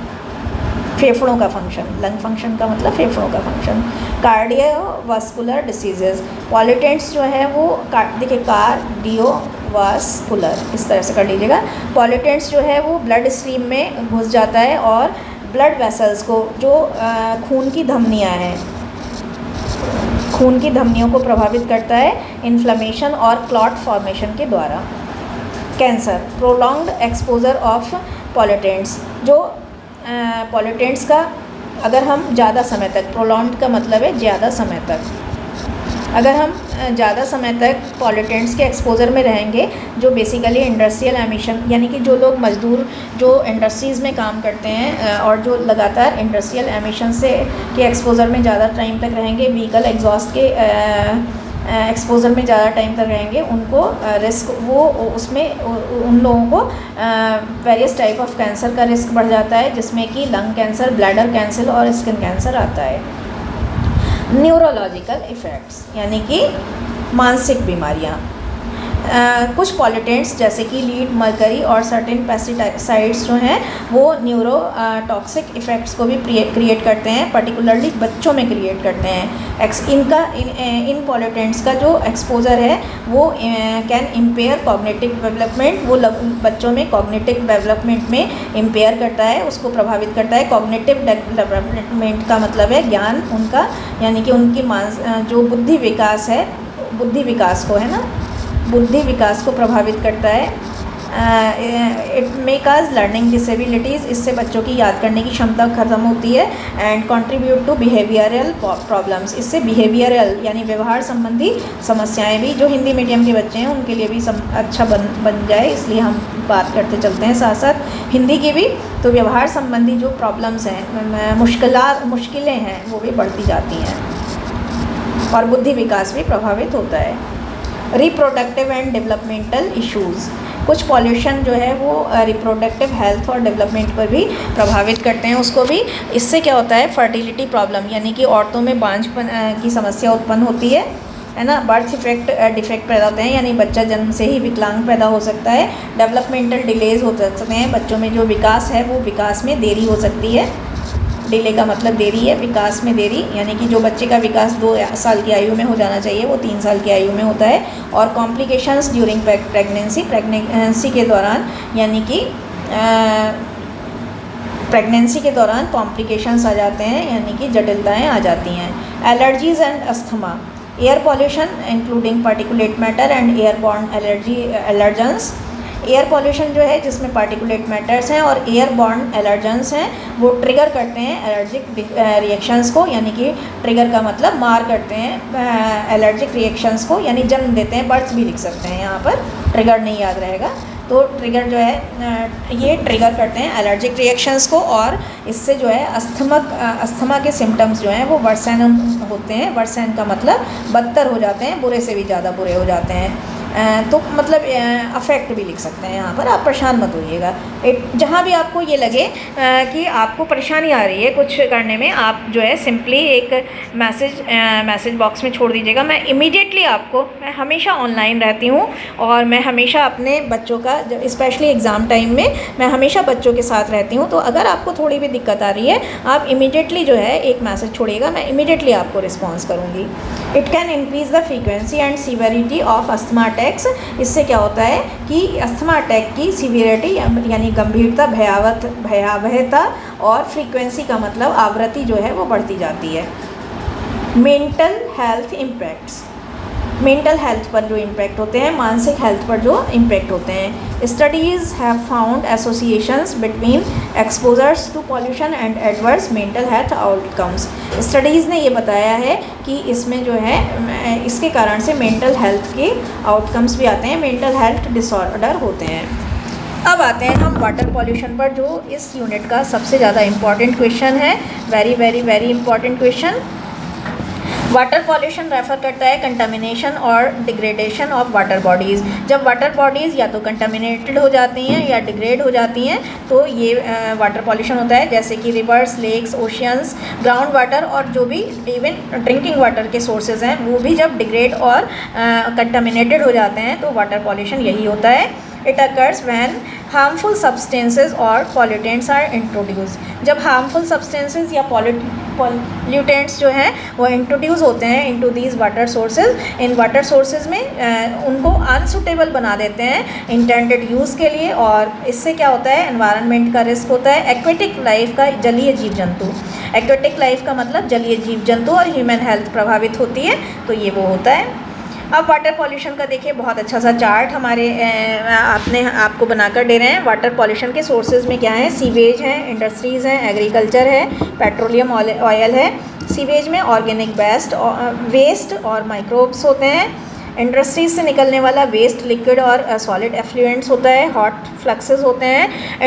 फेफड़ों का फंक्शन, लंग फंक्शन का मतलब फेफड़ों का फंक्शन। कार्डियोवास्कुलर डिसीजेज़, पॉल्यूटेंट्स जो है वो देखिए कार्डियोवास्कुलर इस तरह से कर लीजिएगा। पॉल्यूटेंट्स जो है वो ब्लड स्ट्रीम में घुस जाता है और ब्लड वेसल्स को, जो खून की धमनियाँ हैं, खून की धमनियों को प्रभावित करता है इन्फ्लेमेशन और क्लॉट फॉर्मेशन के द्वारा। Cancer, prolonged exposure of pollutants, जो पॉल्यूटेंट्स का अगर हम ज़्यादा समय तक, प्रोलॉन्ग्ड का मतलब है ज़्यादा समय तक, अगर हम ज़्यादा समय तक पॉल्यूटेंट्स के एक्सपोज़र में रहेंगे, जो बेसिकली इंडस्ट्रियल एमिशन, यानी कि जो लोग मज़दूर जो इंडस्ट्रीज़ में काम करते हैं और जो लगातार इंडस्ट्रियल एमिशन से के एक्सपोज़र में ज़्यादा टाइम तक रहेंगे, व्हीकल एग्जॉस्ट के एक्सपोज़र में ज़्यादा टाइम तक रहेंगे, उनको रिस्क, वो उसमें उन लोगों को वेरियस टाइप ऑफ कैंसर का रिस्क बढ़ जाता है, जिसमें कि लंग कैंसर, ब्लैडर कैंसर और स्किन कैंसर आता है। न्यूरोलॉजिकल इफ़ेक्ट्स यानी कि मानसिक बीमारियाँ। कुछ पॉल्यूटेंट्स जैसे कि लीड, मरकरी और सर्टेन पेस्टिसाइड्स जो हैं वो न्यूरो टॉक्सिक इफ़ेक्ट्स को भी क्रिएट करते हैं, पर्टिकुलरली बच्चों में क्रिएट करते हैं। इन पॉल्यूटेंट्स का जो एक्सपोजर है वो कैन इम्पेयर कॉग्निटिव डेवलपमेंट, वो बच्चों में कॉग्निटिव डेवलपमेंट में इम्पेयर करता है, उसको प्रभावित करता है। कॉग्निटिव डेवलपमेंट का मतलब है ज्ञान उनका, यानी कि उनकी जो बुद्धि विकास है, बुद्धि विकास को है ना, बुद्धि विकास को प्रभावित करता है। It may cause learning disabilities, इससे बच्चों की याद करने की क्षमता ख़त्म होती है। And contribute to behavioural problems, इससे बिहेवियरल यानी व्यवहार संबंधी समस्याएं भी, जो हिंदी मीडियम के बच्चे हैं उनके लिए भी अच्छा बन जाए, इसलिए हम बात करते चलते हैं साथ साथ हिंदी की भी। तो व्यवहार संबंधी जो प्रॉब्लम्स हैं, मुश्किलें हैं, वो भी बढ़ती जाती हैं और बुद्धि विकास भी प्रभावित होता है। रिप्रोडक्टिव एंड डेवलपमेंटल इश्यूज़, कुछ पॉल्यूशन जो है वो रिप्रोडक्टिव हेल्थ और डेवलपमेंट पर भी प्रभावित करते हैं उसको भी। इससे क्या होता है, फर्टिलिटी प्रॉब्लम यानी कि औरतों में बांझपन की समस्या उत्पन्न होती है ना। बर्थ डिफेक्ट पैदा होते हैं, यानी बच्चा जन्म से ही विकलांग पैदा हो सकता है। डेवलपमेंटल डिलेज हो सकते हैं, बच्चों में जो विकास है वो विकास में देरी हो सकती है। डिले का मतलब देरी है, विकास में देरी, यानी कि जो बच्चे का विकास 2 साल की आयु में हो जाना चाहिए वो 3 साल की आयु में होता है। और कॉम्प्लिकेशंस ड्यूरिंग प्रेगनेंसी के दौरान, यानी कि प्रेगनेंसी के दौरान कॉम्प्लिकेशंस आ जाते हैं, यानी कि जटिलताएं आ जाती हैं। Allergies and asthma, air pollution including particulate matter and airborne allergens. Air pollution जो है जिसमें पार्टिकुलेट मैटर्स हैं और एयरबॉर्न एलर्जेंस हैं, वो ट्रिगर करते हैं एलर्जिक रिएक्शंस को, यानी कि ट्रिगर का मतलब मार करते हैं एलर्जिक रिएक्शंस को, यानी जन्म देते हैं, बर्थ भी लिख सकते हैं यहाँ पर, ट्रिगर नहीं याद रहेगा। तो ट्रिगर जो है ये ट्रिगर करते हैं एलर्जिक रिएक्शंस को, और इससे जो है अस्थमा के सिम्टम्स जो हैं वो वर्सन होते हैं। वर्सन का मतलब बदतर हो जाते हैं, बुरे से भी ज़्यादा बुरे हो जाते हैं। तो मतलब अफेक्ट भी लिख सकते हैं यहाँ पर, आप परेशान मत होइएगा। जहाँ भी आपको ये लगे कि आपको परेशानी आ रही है कुछ करने में, आप जो है सिंपली एक मैसेज बॉक्स में छोड़ दीजिएगा। मैं इमीडिएटली आपको, मैं हमेशा ऑनलाइन रहती हूँ और मैं हमेशा अपने बच्चों का, स्पेशली एग्ज़ाम टाइम में मैं हमेशा बच्चों के साथ रहती हूँ। तो अगर आपको थोड़ी भी दिक्कत आ रही है, आप इमीडिएटली जो है एक मैसेज छोड़िएगा, मैं इमीडिएटली आपको रिस्पॉन्स करूँगी। It can increase the frequency and severity of asthma attacks, इससे क्या होता है कि अस्थमा अटैक की सीवियरिटी यानी गंभीरता, भयावहता और फ्रीक्वेंसी का मतलब आवृत्ति जो है वो बढ़ती जाती है। Mental health impacts, mental health पर जो इम्पैक्ट होते हैं, मानसिक हेल्थ पर जो इम्पैक्ट होते हैं। Studies have found associations between exposures to pollution and adverse mental health outcomes. Studies ने ये बताया है कि इसमें जो है इसके कारण से मेंटल हेल्थ के आउटकम्स भी आते हैं, मेंटल हेल्थ डिसऑर्डर होते हैं। अब आते हैं हम वाटर पॉल्यूशन पर, जो इस यूनिट का सबसे ज़्यादा इम्पॉर्टेंट क्वेश्चन है। Very very very important question. Water pollution refer करता है कंटामिनेशन और डिग्रेडेशन ऑफ वाटर बॉडीज़। जब वाटर बॉडीज़ या तो कंटामिनेटेड हो जाती हैं या डिग्रेड हो जाती हैं तो ये वाटर पॉल्यूशन होता है, जैसे कि rivers, lakes, oceans, ground water और जो भी इवन ड्रिंकिंग वाटर के सोर्सेज हैं वो भी जब डिग्रेड और कंटामिनेटेड हो जाते हैं तो वाटर पॉल्यूशन यही होता है। It occurs when harmful substances और पॉल्यूटेंट्स आर इंट्रोड्यूस। जब हार्मफुल सब्सटेंसेज या पॉल्यूटेंट्स जो हैं वो इंट्रोड्यूस होते हैं into these water sources, in water sources में उनको अनसुटेबल बना देते हैं इंटेंडेड यूज़ के लिए, और इससे क्या होता है, एनवायरनमेंट का रिस्क होता है। एक्वेटिक लाइफ का, जलीय जीव जंतु, एक्वेटिक लाइफ का मतलब जलीय जीव जंतु और ह्यूमन हेल्थ प्रभावित होती है, तो ये वो होता है। अब वाटर पॉल्यूशन का देखिए बहुत अच्छा सा चार्ट हमारे आपको बनाकर दे रहे हैं। वाटर पॉल्यूशन के सोर्सेज में क्या है, सीवेज है, इंडस्ट्रीज़ हैं, एग्रीकल्चर है, पेट्रोलियम ऑयल है। सीवेज में ऑर्गेनिक वेस्ट और माइक्रोब्स होते हैं। इंडस्ट्रीज से निकलने वाला वेस्ट लिक्विड और सॉलिड एफ्लुएंट्स होता है, हॉट फ्लक्सेस होते हैं।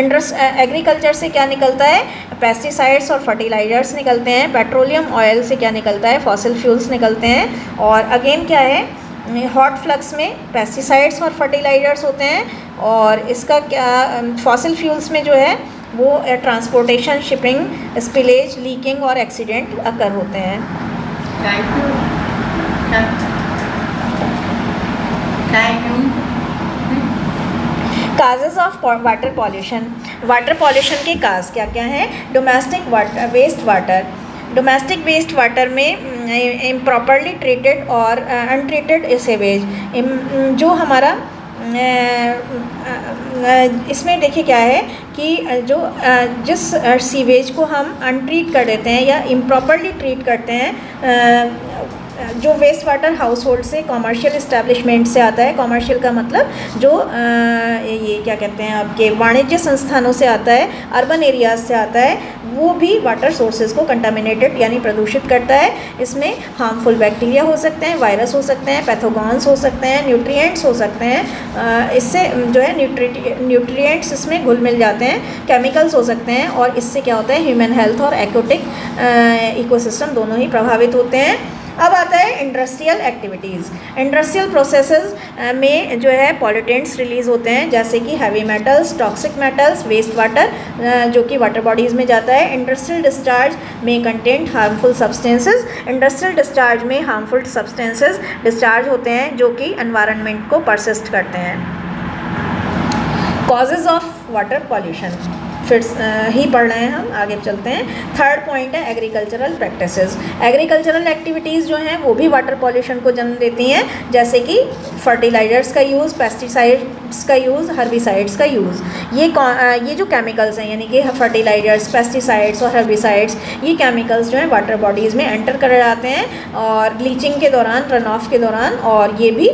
एग्रीकल्चर से क्या निकलता है, पेस्टिसाइड्स और फर्टिलाइजर्स निकलते हैं। पेट्रोलियम ऑयल से क्या निकलता है, फॉसिल फ्यूल्स निकलते हैं। और अगेन क्या है, हॉट फ्लक्स में पेस्टिसाइड्स और फर्टिलाइजर्स होते हैं, और इसका क्या, फॉसिल फ्यूल्स में जो है वो ट्रांसपोर्टेशन, शिपिंग, स्पिलेज, लीकिंग और एक्सीडेंट अकर होते हैं। Causes of water pollution, water pollution के काज क्या क्या हैं? Domestic water waste water, domestic waste water में इम्प्रॉपरली ट्रीटेड और अनट्रीटेड सीवेज, जो हमारा इसमें देखिए क्या है कि जो जिस सीवेज को हम अनट्रीट कर देते हैं या इम्प्रॉपरली ट्रीट करते हैं, जो वेस्ट वाटर हाउस होल्ड से, कॉमर्शियल इस्टेब्लिशमेंट से आता है, कॉमर्शियल का मतलब जो ये क्या कहते हैं आपके वाणिज्य संस्थानों से आता है, अर्बन एरियाज से आता है, वो भी वाटर सोर्सेज को कंटामिनेटेड यानी प्रदूषित करता है। इसमें हार्मफुल बैक्टीरिया हो सकते हैं, वायरस हो सकते हैं, पैथोगॉन्स हो सकते हैं, न्यूट्रिएंट्स हो सकते हैं, इससे जो है न्यूट्रिएंट्स इसमें घुल मिल जाते हैं, केमिकल्स हो सकते हैं, और इससे क्या होता है ह्यूमन हेल्थ और एक्वाटिक इकोसिस्टम दोनों ही प्रभावित होते हैं। अब आता है इंडस्ट्रियल एक्टिविटीज़। इंडस्ट्रियल प्रोसेसेस में जो है पॉल्यूटेंट्स रिलीज़ होते हैं, जैसे कि heavy metals, toxic metals, waste water जो कि वाटर बॉडीज़ में जाता है। इंडस्ट्रियल डिस्चार्ज में content harmful substances, industrial discharge में हार्मफुल सब्सटेंसेस डिस्चार्ज होते हैं जो कि एनवायरनमेंट को परसिस्ट करते हैं। कॉजेज़ ऑफ वाटर पॉल्यूशन फिर ही पढ़ रहे हैं हम, आगे चलते हैं। थर्ड पॉइंट है एग्रीकल्चरल प्रैक्टिसेस। एग्रीकल्चरल एक्टिविटीज़ जो हैं वो भी वाटर पॉल्यूशन को जन्म देती हैं, जैसे कि फर्टिलाइजर्स का यूज़, पेस्टिसाइड्स का यूज़, हर्बिसाइड्स का यूज़। ये जो केमिकल्स हैं यानी कि फर्टिलाइजर्स, पेस्टिसाइड्स और हर्बिसाइड्स, ये केमिकल्स जो हैं वाटर बॉडीज़ में एंटर कर जाते हैं और ब्लीचिंग के दौरान, रन ऑफ के दौरान, और ये भी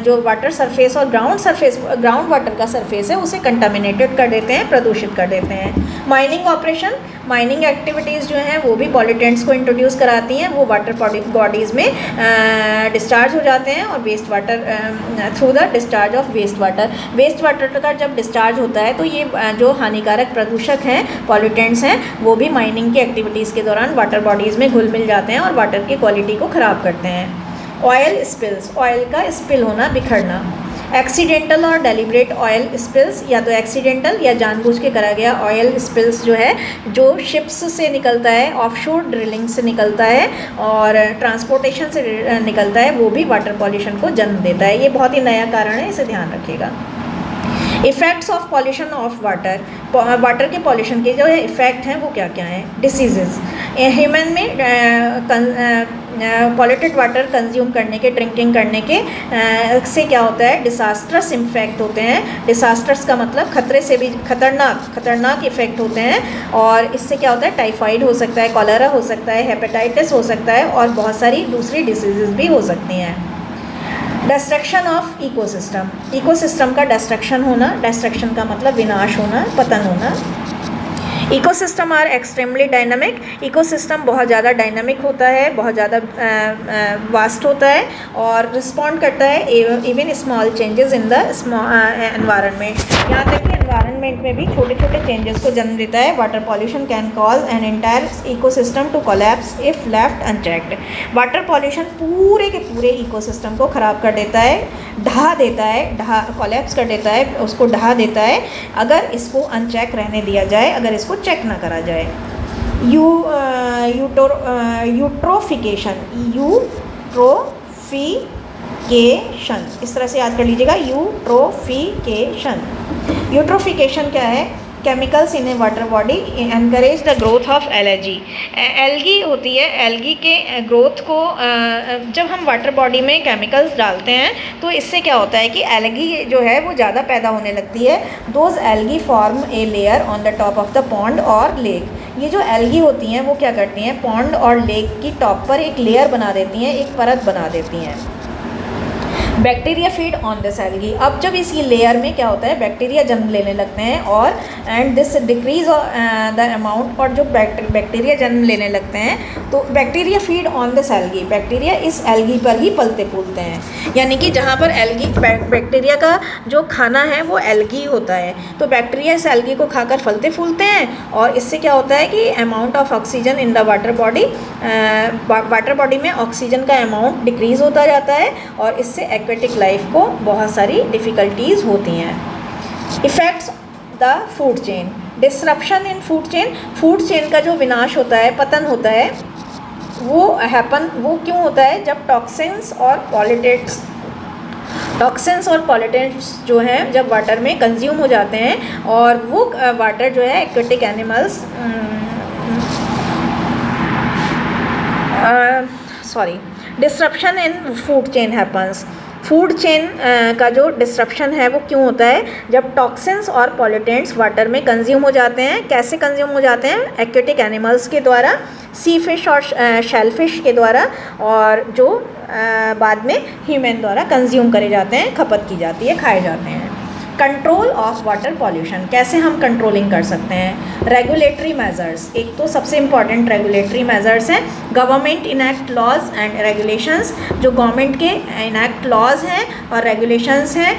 जो वाटर सरफेस और ग्राउंड वाटर का सरफेस है उसे कंटामिनेटेड कर देते हैं, प्रदूषित कर देते हैं। माइनिंग ऑपरेशन, माइनिंग एक्टिविटीज़ जो हैं वो भी पॉल्यूटेंट्स को इंट्रोड्यूस कराती हैं, वो वाटर बॉडीज़ में डिस्चार्ज हो जाते हैं, और waste water through the discharge of waste water का जब डिस्चार्ज होता है तो ये जो हानिकारक प्रदूषक हैं, पॉल्यूटेंट्स हैं, वो भी माइनिंग की एक्टिविटीज़ के दौरान वाटर बॉडीज़ में घुल मिल जाते हैं और वाटर की क्वालिटी को ख़राब करते हैं। ऑयल स्पिल्स, ऑयल का स्पिल होना, बिखरना। एक्सीडेंटल और डेलिब्रेट ऑयल स्पिल्स, या तो एक्सीडेंटल या जानबूझ के करा गया ऑयल स्पिल्स जो है, जो शिप्स से निकलता है, ऑफशोर ड्रिलिंग से निकलता है और ट्रांसपोर्टेशन से निकलता है, वो भी वाटर पॉल्यूशन को जन्म देता है। ये बहुत ही नया कारण है, इसे ध्यान रखिएगा। Effects of pollution of water, water के पॉल्यूशन के जो इफ़ेक्ट हैं वो क्या क्या हैं? डिसीजेस, ह्यूमन में पॉल्यूटेड वाटर कंज्यूम करने के, ड्रिंकिंग करने के से क्या होता है? डिसास्ट्रस इम्फेक्ट होते हैं। डिसास्ट्रस का मतलब खतरे से भी खतरनाक इफ़ेक्ट होते हैं, और इससे क्या होता है? टाइफाइड हो सकता है, कॉलेरा हो सकता है, हेपेटाइटिस हो सकता है, और बहुत सारी दूसरी डिसीजेस भी हो सकती हैं। डिस्ट्रक्शन ऑफ इकोसिस्टम, इकोसिस्टम का डिस्ट्रक्शन होना, डिस्ट्रक्शन का मतलब विनाश होना, पतन होना। Ecosystem are extremely dynamic, ecosystem बहुत ज़्यादा डायनामिक होता है, बहुत ज़्यादा वास्ट होता है और रिस्पॉन्ड करता है even small changes in the environment. यहाँ तक कि एनवायरनमेंट में भी छोटे छोटे चेंजेस को जन्म देता है। Water pollution can cause an entire ecosystem to collapse if left unchecked. Water pollution पूरे के पूरे इकोसिस्टम को ख़राब कर देता है, ढहा देता है, कोलैप्स कर देता है, उसको ढहा देता है अगर इसको अनचेक रहने दिया जाए, अगर इसको चेक ना करा जाए। यूट्रोफिकेशन, इस तरह से याद कर लीजिएगा, यूट्रोफिकेशन। यूट्रोफिकेशन क्या है? Chemicals in A water body encourage the growth of algae. Algae होती है, एलगी के ग्रोथ को जब हम वाटर बॉडी में केमिकल्स डालते हैं तो इससे क्या होता है कि एलगी जो है वो ज़्यादा पैदा होने लगती है। Those algae form a layer on the top of the pond और लेक। ये जो एलगी होती हैं वो क्या करती हैं? पॉन्ड और लेक की टॉप पर एक लेयर बना देती हैं, एक परत बना देती हैं। Bacteria feed on this algae. अब जब इसी लेयर में क्या होता है? बैक्टीरिया जन्म लेने लगते हैं, और and this decrease the amount, और जो बैक्टीरिया जन्म लेने लगते हैं तो bacteria feed on this algae, bacteria इस एल्गी पर ही पलते फूलते हैं। यानी कि जहाँ पर एल्गी, बैक्टीरिया का जो खाना है वो एल्गी होता है, तो बैक्टीरिया इस एल्गी को खाकर फलते फूलते हैं, और इससे क्या होता है कि amount of oxygen in the water body में ऑक्सीजन का अमाउंट डिक्रीज़ होता जाता है, और इससे एक्वेटिक लाइफ को बहुत सारी डिफ़िकल्टीज़ होती हैं। Effects the food chain, disruption in food chain, food chain का जो विनाश होता है, पतन होता है, वो क्यों होता है जब टॉक्सिन्स और पॉल्यूटेंट्स जो हैं जब वाटर में कंज्यूम हो जाते हैं और वो वाटर जो है aquatic animals disruption in food chain happens. Food chain का जो डिस्रप्शन है वो क्यों होता है जब टॉक्सिन्स और पॉल्यूटेंट्स वाटर में कंज्यूम हो जाते हैं। कैसे कंज्यूम हो जाते हैं? एक्वेटिक एनिमल्स के द्वारा, सी फिश और शेलफिश के द्वारा, और जो बाद में ह्यूमन द्वारा कंज्यूम करे जाते हैं, खपत की जाती है, खाए जाते हैं। कंट्रोल ऑफ वाटर पॉल्यूशन, कैसे हम कंट्रोलिंग कर सकते हैं? रेगुलेटरी मेजर्स, एक तो सबसे इम्पॉर्टेंट रेगुलेटरी मेजर्स हैं government enact laws and regulations. जो गवर्नमेंट के इनैक्ट लॉज हैं और रेगुलेशंस हैं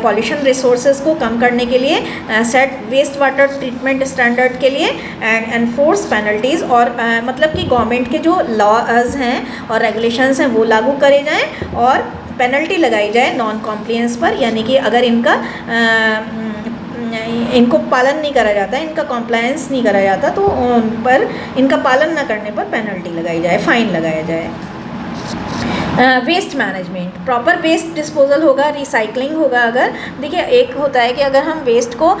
पॉल्यूशन रिसोर्सेज को कम करने के लिए, set waste water treatment standard के लिए, एंड एनफोर्स पेनल्टीज़, और मतलब कि गवर्नमेंट के जो लॉज हैं और रेगुलेशंस हैं वो लागू करे जाएं और पेनल्टी लगाई जाए नॉन कॉम्प्लियंस पर, यानी कि अगर इनको पालन नहीं करा जाता, इनका कॉम्प्लायंस नहीं करा जाता, तो उन पर इनका पालन न करने पर पेनल्टी लगाई जाए, फ़ाइन लगाया जाए। Waste management, proper waste disposal होगा, रिसाइकलिंग होगा। अगर देखिए, एक होता है कि अगर हम वेस्ट को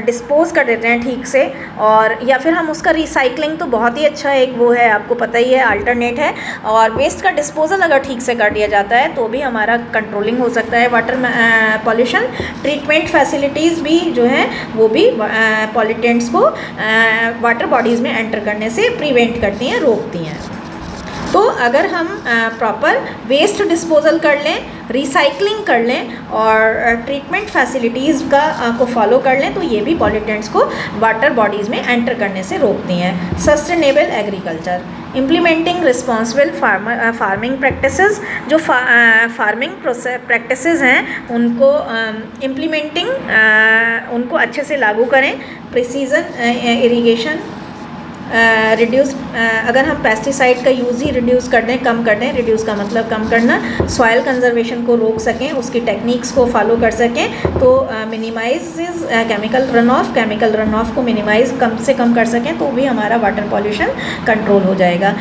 डिस्पोज कर देते हैं ठीक से, और या फिर हम उसका रिसाइकलिंग, तो बहुत ही अच्छा एक वो है, आपको पता ही है, अल्टरनेट है। और वेस्ट का डिस्पोजल अगर ठीक से कर दिया जाता है तो भी हमारा कंट्रोलिंग हो सकता है वाटर पॉल्यूशन। ट्रीटमेंट फैसिलिटीज़ भी जो हैं वो भी पॉल्यूटेंट्स को वाटर बॉडीज़ में एंटर करने से प्रिवेंट करती हैं, रोकती हैं। तो अगर हम प्रॉपर वेस्ट डिस्पोजल कर लें, रिसाइकलिंग कर लें और ट्रीटमेंट फैसिलिटीज़ को फॉलो कर लें, तो ये भी पॉल्यूटेंट्स को वाटर बॉडीज़ में एंटर करने से रोकती हैं। Sustainable agriculture, implementing responsible farming practices, जो फार्मिंग प्रैक्टिसेस हैं उनको इम्प्लीमेंटिंग उनको अच्छे से लागू करें। प्रिसीजन इरिगेशन, रिड्यूस, अगर हम पेस्टिसाइड का यूज़ ही रिड्यूस कर दें, कम कर दें, रिड्यूस का मतलब कम करना, सॉइल कंजर्वेशन को रोक सकें, उसकी टेक्निक्स को फॉलो कर सकें, तो मिनिमाइज केमिकल रन ऑफ को मिनिमाइज कम से कम कर सकें, तो भी हमारा वाटर पॉल्यूशन कंट्रोल हो जाएगा।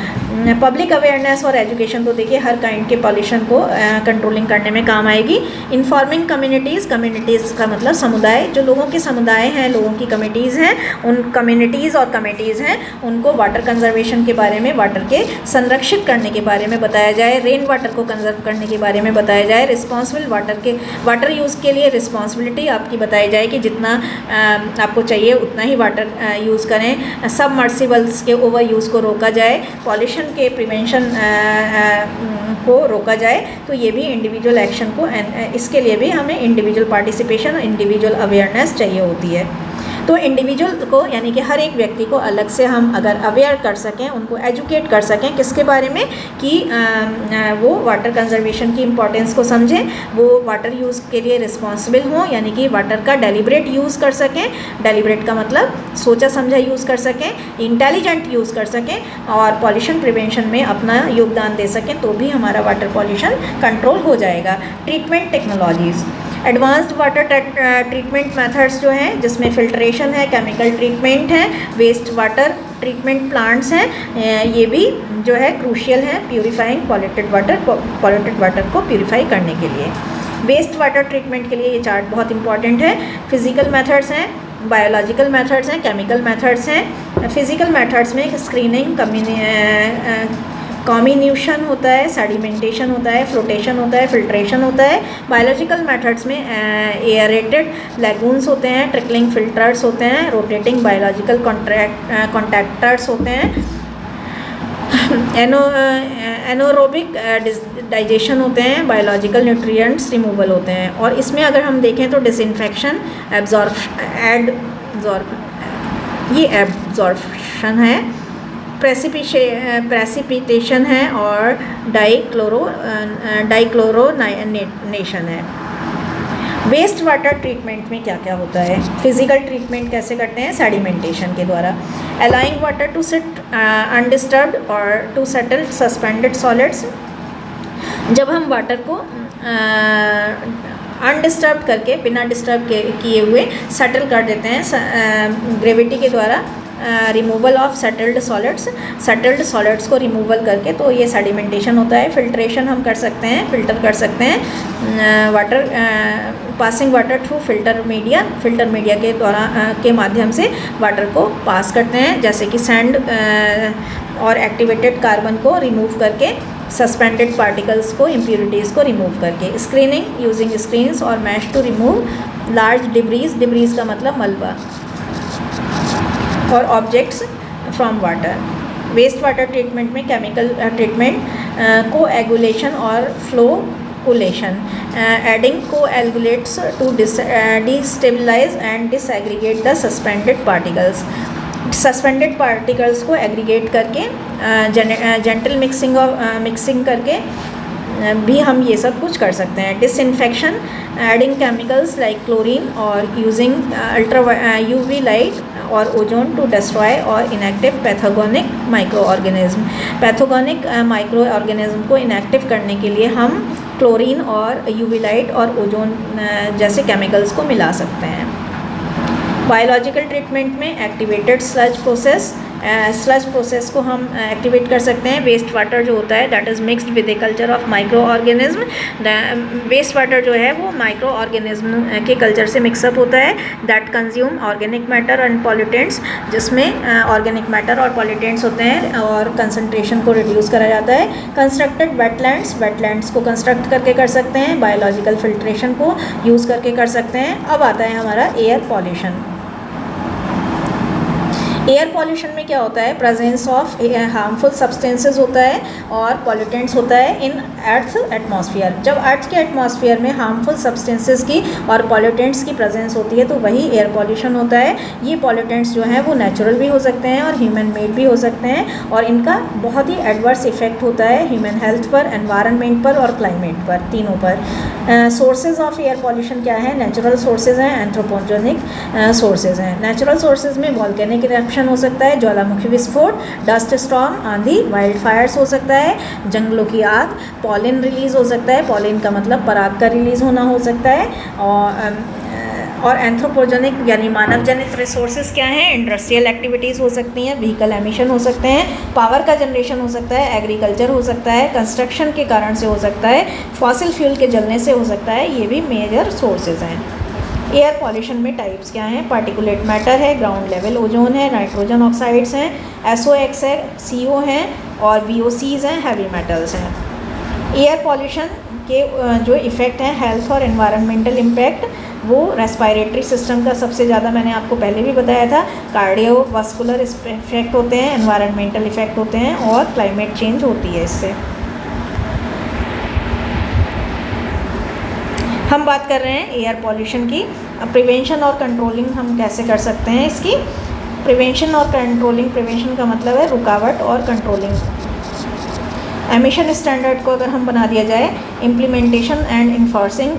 पब्लिक अवेयरनेस और एजुकेशन, तो देखिए हर काइंड के पॉल्यूशन को कंट्रोलिंग करने में काम आएगी। इन्फॉर्मिंग कम्युनिटीज़ का मतलब समुदाय, जो लोगों के समुदाय हैं, लोगों की कमिटीज़ हैं, उन कम्युनिटीज़ और कमेटीज़ हैं, उनको वाटर कंजर्वेशन के बारे में, वाटर के संरक्षित करने के बारे में बताया जाए, रेन वाटर को कंजर्व करने के बारे में बताया जाए, रिस्पॉन्सिबल वाटर यूज़ के लिए रिस्पॉन्सिबिलिटी आपकी बताई जाए कि जितना आपको चाहिए उतना ही वाटर यूज़ करें, सबमर्सिबल्स के ओवर यूज़ को रोका जाए, पॉल्यूशन के प्रिवेंशन को रोका जाए। तो ये भी इंडिविजुअल एक्शन को, इसके लिए भी हमें इंडिविजुअल पार्टिसिपेशन, इंडिविजुअल अवेयरनेस चाहिए होती है। तो इंडिविजुअल को, यानी कि हर एक व्यक्ति को अलग से हम अगर अवेयर कर सकें, उनको एजुकेट कर सकें किसके बारे में, कि वो वाटर कंजर्वेशन की इम्पोर्टेंस को समझें, वो वाटर यूज़ के लिए रिस्पॉन्सिबल हों, यानी कि वाटर का डेलिब्रेट यूज़ कर सकें। डेलिब्रेट का मतलब सोचा समझा यूज़ कर सकें, इंटेलिजेंट यूज़ कर सकें, और पॉल्यूशन प्रिवेंशन में अपना योगदान दे सकें, तो भी हमारा वाटर पॉल्यूशन कंट्रोल हो जाएगा। Treatment technologies, advanced water treatment methods जो हैं, जिसमें फिल्ट्रेशन है, केमिकल ट्रीटमेंट है, वेस्ट वाटर ट्रीटमेंट प्लांट्स हैं, ये भी जो है क्रूशियल है प्यूरिफाइंग पॉल्यूटेड वाटर को प्यूरिफाई करने के लिए। वेस्ट वाटर ट्रीटमेंट के लिए ये चार्ट बहुत इंपॉर्टेंट है। फिज़िकल मेथड्स हैं, बायोलॉजिकल मेथड्स हैं, केमिकल मेथड्स हैं। फिज़िकल मेथड्स में स्क्रीनिंग, कॉम्बिनेशन होता है, सेडिमेंटेशन होता है, फ्लोटेशन होता है, फिल्ट्रेशन होता है। बायोलॉजिकल मेथड्स में एयरेटेड लैगून्स होते हैं, ट्रिकलिंग फिल्टर्स होते हैं, रोटेटिंग बायोलॉजिकल कॉन्टैक्टर्स होते हैं, एनोरोबिक डाइजेशन होते हैं, बायोलॉजिकल न्यूट्रिएंट्स रिमूवल होते हैं। और इसमें अगर हम देखें तो डिसइंफेक्शन, ये एब्जॉर्प्शन है, प्रेसिपिटेशन है, और डाइक्लोरोनेशन है। वेस्ट वाटर ट्रीटमेंट में क्या क्या होता है? फिजिकल ट्रीटमेंट कैसे करते हैं? सेडिमेंटेशन के द्वारा। Allowing water to sit undisturbed और टू सेटल सस्पेंडेड सॉलिड्स, जब हम वाटर को अनडिस्टर्ब करके, बिना डिस्टर्ब किए हुए सेटल कर देते हैं ग्रेविटी के द्वारा रिमूवल ऑफ सेटल्ड सॉलिड्स को रिमूवल करके, तो ये सेडिमेंटेशन होता है। फिल्ट्रेशन हम कर सकते हैं, फिल्टर कर सकते हैं water, passing water through filter media के द्वारा के माध्यम से वाटर को पास करते हैं, जैसे कि सैंड और एक्टिवेटेड कार्बन को रिमूव करके, सस्पेंडेड पार्टिकल्स को, इम्प्यूरिटीज़ को रिमूव करके। स्क्रीनिंग यूजिंग स्क्रीन्स और mesh to remove large debris का मतलब मलबा और objects from water. Waste water treatment में केमिकल ट्रीटमेंट, कोएगुलेशन और flocculation, adding coagulants to destabilize and disaggregate the suspended particles को एग्रीगेट करके, जेंटल मिक्सिंग करके भी हम ये सब कुछ कर सकते हैं। Disinfection, adding chemicals like chlorine और यूजिंग अल्ट्रा यूवी लाइट और ओजोन टू डिस्ट्रॉय और इनएक्टिव पैथोगेनिक माइक्रो ऑर्गेनिज्म को इनएक्टिव करने के लिए हम क्लोरीन और यूवी लाइट और ओजोन जैसे केमिकल्स को मिला सकते हैं। बायोलॉजिकल ट्रीटमेंट में एक्टिवेटेड स्लज प्रोसेस को हम एक्टिवेट कर सकते हैं। वेस्ट वाटर जो होता है that is mixed with a culture of microorganism. Waste water जो है वो माइक्रो ऑर्गेनिज्म के कल्चर से मिक्सअप होता है, that consume organic matter and pollutants, जिसमें ऑर्गेनिक मैटर और पॉल्यूटेंट्स होते हैं और कंसनट्रेशन को रिड्यूस करा जाता है। कंस्ट्रक्टेड वेटलैंड्स को कंस्ट्रक्ट करके कर सकते हैं, बायोलॉजिकल फिल्ट्रेशन को यूज़ करके कर सकते हैं। अब आता है हमारा एयर पॉल्यूशन। एयर पॉल्यूशन में क्या होता है, प्रेजेंस ऑफ हार्मफुल सब्सटेंसेस होता है और पॉल्यूटेंट्स होता है इन अर्थ एटमॉस्फेयर। जब अर्थ के एटमॉस्फेयर में हार्मफुल सब्सटेंसेस की और पॉल्यूटेंट्स की प्रेजेंस होती है तो वही एयर पॉल्यूशन होता है। ये पॉल्यूटेंट्स जो हैं वो नेचुरल भी हो सकते हैं और ह्यूमन मेड भी हो सकते हैं और इनका बहुत ही एडवर्स इफेक्ट होता है ह्यूमन हेल्थ पर, एनवायरनमेंट पर और क्लाइमेट पर, तीनों पर। सोर्सेज ऑफ एयर पॉल्यूशन क्या है, नेचुरल सोर्सेज हैं, एंथ्रोपोजेनिक सोर्सेज हैं। नेचुरल सोर्सेज में वॉल्केनिक इरप्शन हो सकता है, ज्वालामुखी विस्फोट, डस्ट स्टॉर्म, आंधी, वाइल्ड फायर्स हो सकता है, जंगलों की आग, पॉलिन रिलीज़ हो सकता है, पॉलिन का मतलब पराग का रिलीज़ होना हो सकता है। और एंथ्रोपोजेनिक यानी मानव जनित रिसोर्सेज क्या हैं, इंडस्ट्रियल एक्टिविटीज़ हो सकती हैं, व्हीकल एमिशन हो सकते हैं, पावर का जनरेशन हो सकता है, एग्रीकल्चर हो सकता है, कंस्ट्रक्शन के कारण से हो सकता है, फॉसिल फ्यूल के जलने से हो सकता है, ये भी मेजर सोर्सेज हैं। एयर पॉल्यूशन में टाइप्स क्या हैं, पार्टिकुलेट मैटर है, ग्राउंड लेवल ओजोन है, नाइट्रोजन ऑक्साइड्स हैं, SOx है, CO हैं और VOCs हैं, हैवी मेटल्स हैं। एयर पॉल्यूशन के जो इफ़ेक्ट हैं हेल्थ और एनवायरनमेंटल इम्पैक्ट, वो रेस्पायरेटरी सिस्टम का सबसे ज़्यादा मैंने आपको पहले भी बताया था, कार्डियोवास्कुलर इफेक्ट होते हैं, एनवायरनमेंटल इफेक्ट होते हैं और क्लाइमेट चेंज होती है इससे। हम बात कर रहे हैं एयर पॉल्यूशन की। प्रिवेंशन और कंट्रोलिंग हम कैसे कर सकते हैं इसकी। प्रिवेंशन और कंट्रोलिंग, प्रिवेंशन का मतलब है रुकावट और कंट्रोलिंग। एमिशन स्टैंडर्ड को अगर हम बना दिया जाए, इम्प्लीमेंटेशन एंड इन्फोर्सिंग,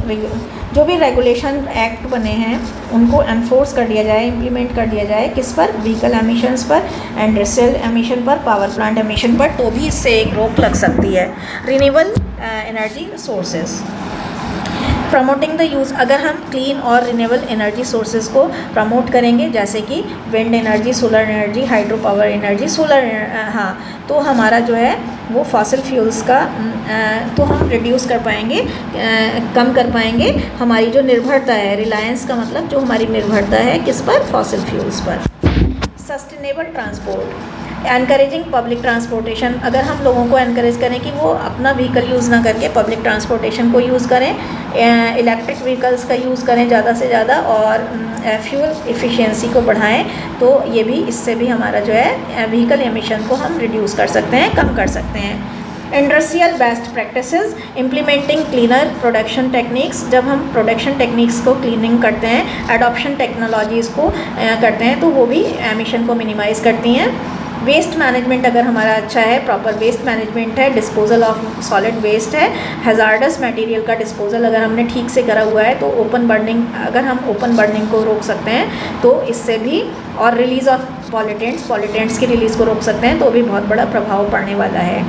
जो भी रेगुलेशन एक्ट बने हैं उनको एनफोर्स कर दिया जाए, इम्प्लीमेंट कर दिया जाए, किस पर, व्हीकल एमिशंस पर, इंडस्ट्रियल एमिशन पर, पावर प्लांट एमिशन पर, तो भी इससे एक रोक लग सकती है। Renewable energy sources, promoting the use, अगर हम क्लीन और रिन्यूएबल एनर्जी सोर्सेज को प्रमोट करेंगे जैसे कि wind energy, solar energy, hydro power energy, तो हमारा जो है वो फॉसिल फ्यूल्स का तो हम रिड्यूस कर पाएंगे, कम कर पाएंगे। हमारी जो निर्भरता है, रिलायंस का मतलब जो हमारी निर्भरता है किस पर, फॉसिल फ्यूल्स पर। Sustainable transport, encouraging public transportation, अगर हम लोगों को एनकरेज करें कि वो अपना व्हीकल यूज़ ना करके पब्लिक ट्रांसपोर्टेशन को यूज़ करें, इलेक्ट्रिक व्हीकल्स का यूज़ करें ज़्यादा से ज़्यादा और फ्यूल इफ़िशियंसी को बढ़ाएं, तो ये भी, इससे भी हमारा जो है व्हीकल एमिशन को हम रिड्यूस कर सकते हैं, कम कर सकते हैं। Industrial best practices, implementing cleaner production techniques, जब हम प्रोडक्शन टेक्निक्स को क्लीनिंग करते हैं, एडॉप्शन टेक्नोलॉजीज़ को करते हैं, तो वो भी एमिशन को मिनिमाइज़ करती हैं। वेस्ट मैनेजमेंट अगर हमारा अच्छा है, प्रॉपर वेस्ट मैनेजमेंट है, डिस्पोजल ऑफ सॉलिड वेस्ट है, हैज़ार्डस मटेरियल का डिस्पोजल अगर हमने ठीक से करा हुआ है, तो ओपन बर्निंग, अगर हम ओपन बर्निंग को रोक सकते हैं तो इससे भी, और रिलीज़ ऑफ पॉल्यूटेंट्स की रिलीज़ को रोक सकते हैं, तो भी बहुत बड़ा प्रभाव पड़ने वाला है।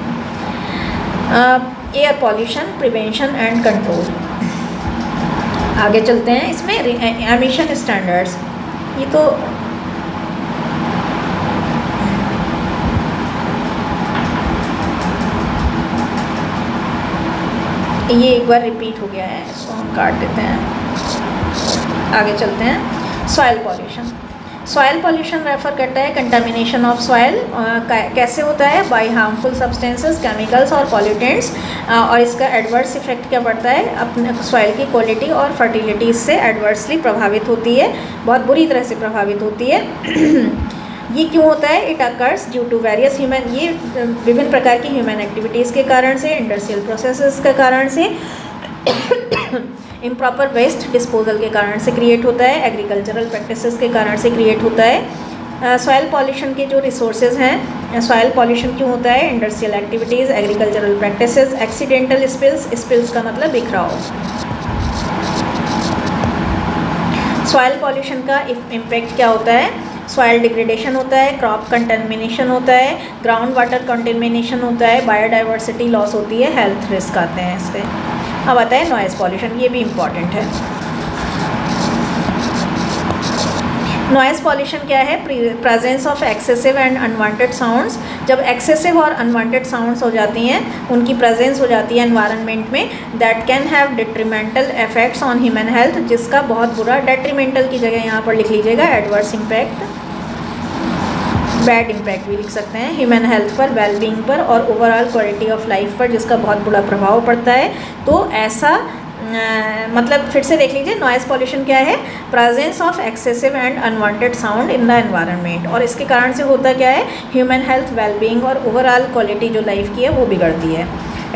Air pollution, prevention and control, आगे चलते हैं। इसमें एमिशन स्टैंडर्ड्स, ये तो ये एक बार रिपीट हो गया है, इसको हम काट देते हैं, आगे चलते हैं। Soil pollution. Soil pollution refer करता है कंटामिनेशन ऑफ सॉइल। कैसे होता है? बाय हार्मफुल सब्सटेंसेस, केमिकल्स और पॉल्यूटेंट्स। और इसका एडवर्स इफेक्ट क्या पड़ता है? अपने सॉइल की क्वालिटी और फर्टिलिटी इससे एडवर्सली प्रभावित होती है, बहुत बुरी तरह से प्रभावित होती है। ये क्यों होता है? It occurs due to various human, ये विभिन्न प्रकार की ह्यूमन एक्टिविटीज़ के कारण से, इंडस्ट्रियल प्रोसेसेस के कारण से, इम्प्रॉपर वेस्ट डिस्पोजल के कारण से क्रिएट होता है, एग्रीकल्चरल प्रैक्टिसेस के कारण से क्रिएट होता है। सॉइल पॉल्यूशन के जो रिसोर्सेज हैं, सॉइल पॉल्यूशन क्यों होता है? Industrial activities, agricultural practices, accidental spills, spills का मतलब बिखराव। सॉइल पॉल्यूशन का इम्पैक्ट क्या होता है? सॉइल डिग्रेडेशन होता है, क्रॉप कंटेमिनेशन होता है, ग्राउंड वाटर कंटेमिनेशन होता है, बायोडाइवर्सिटी लॉस होती है, हेल्थ रिस्क आते हैं इससे। अब आता है नॉइज़ पॉल्यूशन, ये भी इम्पॉर्टेंट है। नॉइज़ पॉल्यूशन क्या है? Presence of excessive and unwanted sounds. जब एक्सेसिव और अनवांटेड साउंड्स हो जाती हैं, उनकी प्रेजेंस हो जाती है एनवायरनमेंट में, that can have detrimental effects on human health, जिसका बहुत बुरा, डेट्रीमेंटल की जगह यहाँ पर लिख लीजिएगा एडवर्स इम्पैक्ट, बैड इम्पैक्ट भी लिख सकते हैं, ह्यूमन हेल्थ पर, वेलबींग पर और ओवरऑल क्वालिटी ऑफ लाइफ पर, जिसका बहुत बुरा प्रभाव पड़ता है। तो ऐसा मतलब फिर से देख लीजिए, नॉइज़ पॉल्यूशन क्या है? Presence of excessive and unwanted sound in the environment, और इसके कारण से होता क्या है? ह्यूमन हेल्थ, वेलबींग और ओवरऑल क्वालिटी जो लाइफ की है वो बिगड़ती है।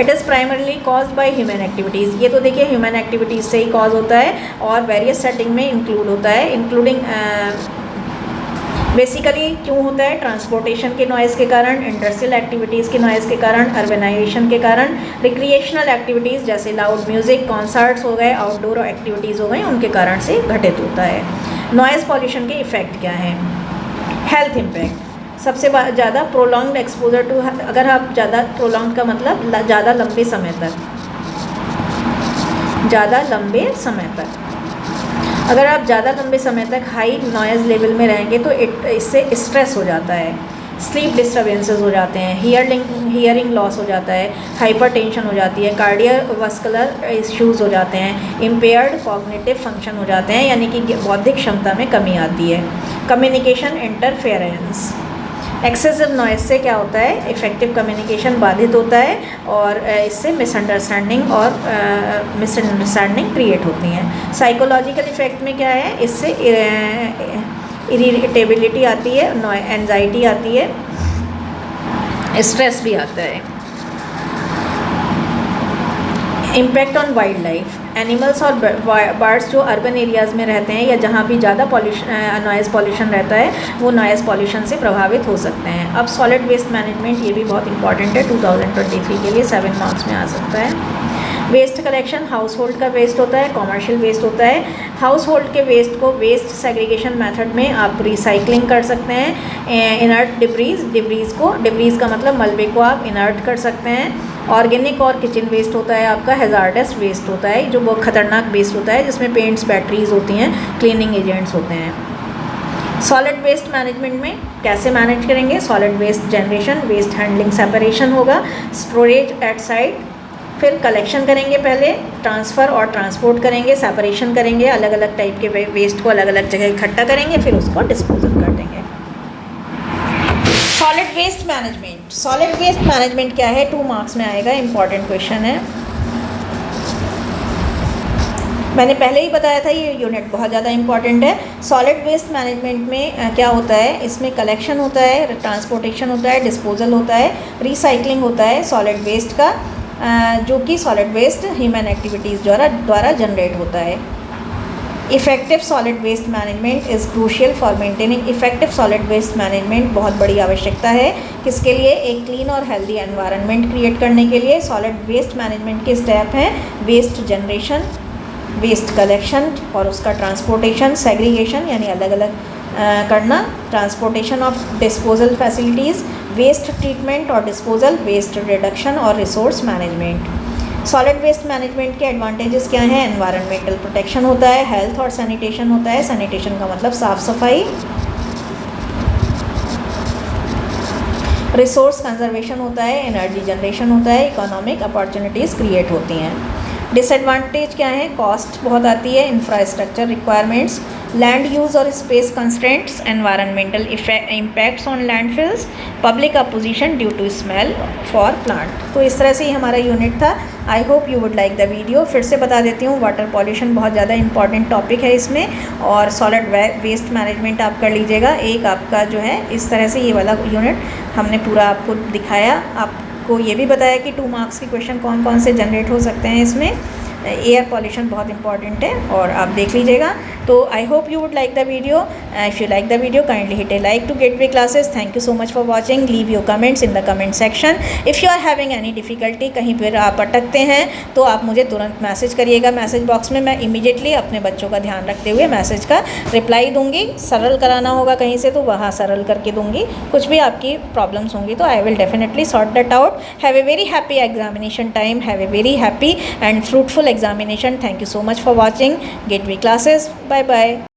It is primarily caused by human activities. ये तो देखिए ह्यूमन एक्टिविटीज़ से ही कॉज होता है और वेरियस सेटिंग में इंक्लूड होता है, इंक्लूडिंग बेसिकली क्यों होता है? ट्रांसपोर्टेशन के नॉइज़ के कारण, इंडस्ट्रियल एक्टिविटीज़ के नॉइज़ के कारण, अर्बनाइजेशन के कारण, रिक्रिएशनल एक्टिविटीज़ जैसे लाउड म्यूज़िक, कॉन्सर्ट्स हो गए, आउटडोर एक्टिविटीज़ हो गई, उनके कारण से घटित होता है। नॉइज़ पॉल्यूशन के इफ़ेक्ट क्या हैं? Health impact. सबसे ज़्यादा प्रोलॉन्ग्ड एक्सपोजर टू, अगर आप ज़्यादा, प्रोलॉन्ग का मतलब ज़्यादा लंबे समय तक, ज़्यादा लंबे समय तक, अगर आप ज़्यादा लंबे समय तक हाई नॉइज़ लेवल में रहेंगे तो इससे स्ट्रेस हो जाता है, स्लीप डिस्टर्बेंसेस हो जाते हैं, हियरिंग लॉस हो जाता है, हाइपरटेंशन हो जाती है, कार्डियोवास्कुलर इश्यूज़ हो जाते हैं, इम्पेयर्ड कॉग्निटिव फंक्शन हो जाते हैं, यानी कि बौद्धिक क्षमता में कमी आती है, कम्युनिकेशन इंटरफेरेंस। एक्सेसिव नॉइज़ से क्या होता है? इफ़ेक्टिव कम्युनिकेशन बाधित होता है और इससे मिसअंडरस्टैंडिंग क्रिएट होती हैं। साइकोलॉजिकल इफ़ेक्ट में क्या है? इससे इरिटेबिलिटी आती है, एंजाइटी आती है, स्ट्रेस भी आता है। Impact on wild life. Animals और बर्ड्स जो अर्बन एरियाज़ में रहते हैं या जहाँ भी ज़्यादा नॉइज़ पॉल्यूशन रहता है, वो नॉइज़ पॉल्यूशन से प्रभावित हो सकते हैं। अब सॉलिड वेस्ट मैनेजमेंट, ये भी बहुत इंपॉर्टेंट है, 2023 के लिए 7 मार्क्स में आ सकता है। वेस्ट कलेक्शन, हाउस होल्ड का वेस्ट होता है, कॉमर्शियल वेस्ट होता है। हाउस होल्ड के वेस्ट को वेस्ट सेग्रीगेशन मेथड में आप रिसाइकलिंग कर सकते हैं। इनर्ट डिब्रीज़ का मतलब मलबे को आप इनर्ट कर सकते हैं। ऑर्गेनिक और किचन वेस्ट होता है आपका, हैज़ार्डस वेस्ट होता है, जो बहुत खतरनाक वेस्ट होता है, जिसमें पेंट्स, बैटरीज होती हैं, क्लीनिंग एजेंट्स होते हैं। सॉलिड वेस्ट मैनेजमेंट में कैसे मैनेज करेंगे? Solid waste generation, waste handling, separation होगा, स्टोरेज एट साइट, फिर कलेक्शन करेंगे, पहले ट्रांसफ़र और ट्रांसपोर्ट करेंगे, सेपरेशन करेंगे, अलग अलग टाइप के वेस्ट को अलग अलग जगह इकट्ठा करेंगे, फिर उसको डिस्पोजल कर देंगे। Solid waste management. Solid waste management क्या है? 2 मार्क्स में आएगा, इंपॉर्टेंट क्वेश्चन है। मैंने पहले ही बताया था, ये यूनिट बहुत ज़्यादा इंपॉर्टेंट है। सॉलिड वेस्ट मैनेजमेंट में क्या होता है? इसमें कलेक्शन होता है, ट्रांसपोर्टेशन होता है, डिस्पोजल होता है, रिसाइकलिंग होता है सॉलिड वेस्ट का, जो कि सॉलिड वेस्ट ह्यूमन एक्टिविटीज़ द्वारा जनरेट होता है। Effective solid waste management is crucial for maintaining. Effective solid waste management बहुत बड़ी आवश्यकता है, किसके लिए? एक क्लीन और हेल्दी एनवायरनमेंट क्रिएट करने के लिए। सॉलिड वेस्ट मैनेजमेंट के स्टेप हैं: वेस्ट जनरेशन, वेस्ट कलेक्शन और उसका ट्रांसपोर्टेशन, सेग्रीगेशन यानी अलग अलग करना, transportation of disposal facilities, waste treatment और डिस्पोजल, वेस्ट रिडक्शन और resource management. Solid waste management के एडवांटेजेस क्या हैं? एनवायरनमेंटल प्रोटेक्शन होता है, हेल्थ और सैनिटेशन होता है। सैनिटेशन का मतलब साफ़ सफाई, रिसोर्स कंजर्वेशन होता है, एनर्जी जनरेशन होता है, इकोनॉमिक अपॉर्चुनिटीज़ क्रिएट होती हैं। डिसएडवांटेज क्या है? कॉस्ट बहुत आती है, इंफ्रास्ट्रक्चर रिक्वायरमेंट्स, लैंड यूज़ और space constraints, environmental impacts on landfills, public opposition due to smell for plant. तो इस तरह से ही हमारा यूनिट था। I hope you would like the video. फिर से बता देती हूँ, वाटर पॉल्यूशन बहुत ज़्यादा इंपॉर्टेंट टॉपिक है इसमें, और सॉलिड वेस्ट मैनेजमेंट आप कर लीजिएगा। एक आपका जो है इस तरह से ये वाला यूनिट हमने पूरा आपको दिखाया, आपको ये भी बताया कि 2 मार्क्स के क्वेश्चन कौन कौन से जनरेट हो सकते हैं इसमें। एयर पॉल्यूशन बहुत इंपॉर्टेंट है और आप देख लीजिएगा। तो I hope you would like the video. If you like the video, kindly hit a like to Gateway Classes. Thank you so much for watching. Leave your comments in the comment section. If you are having any difficulty, कहीं पर आप अटकते हैं तो आप मुझे तुरंत message करिएगा message box में। मैं इमीडिएटली अपने बच्चों का ध्यान रखते हुए मैसेज का रिप्लाई दूंगी। सरल कराना होगा कहीं से तो वहाँ सरल करके दूंगी। कुछ भी आपकी प्रॉब्लम्स होंगी तो I will definitely sort that out. Have a very happy examination time, have a very happy and fruitful examination. Thank you so much for watching Gateway Classes. Bye bye.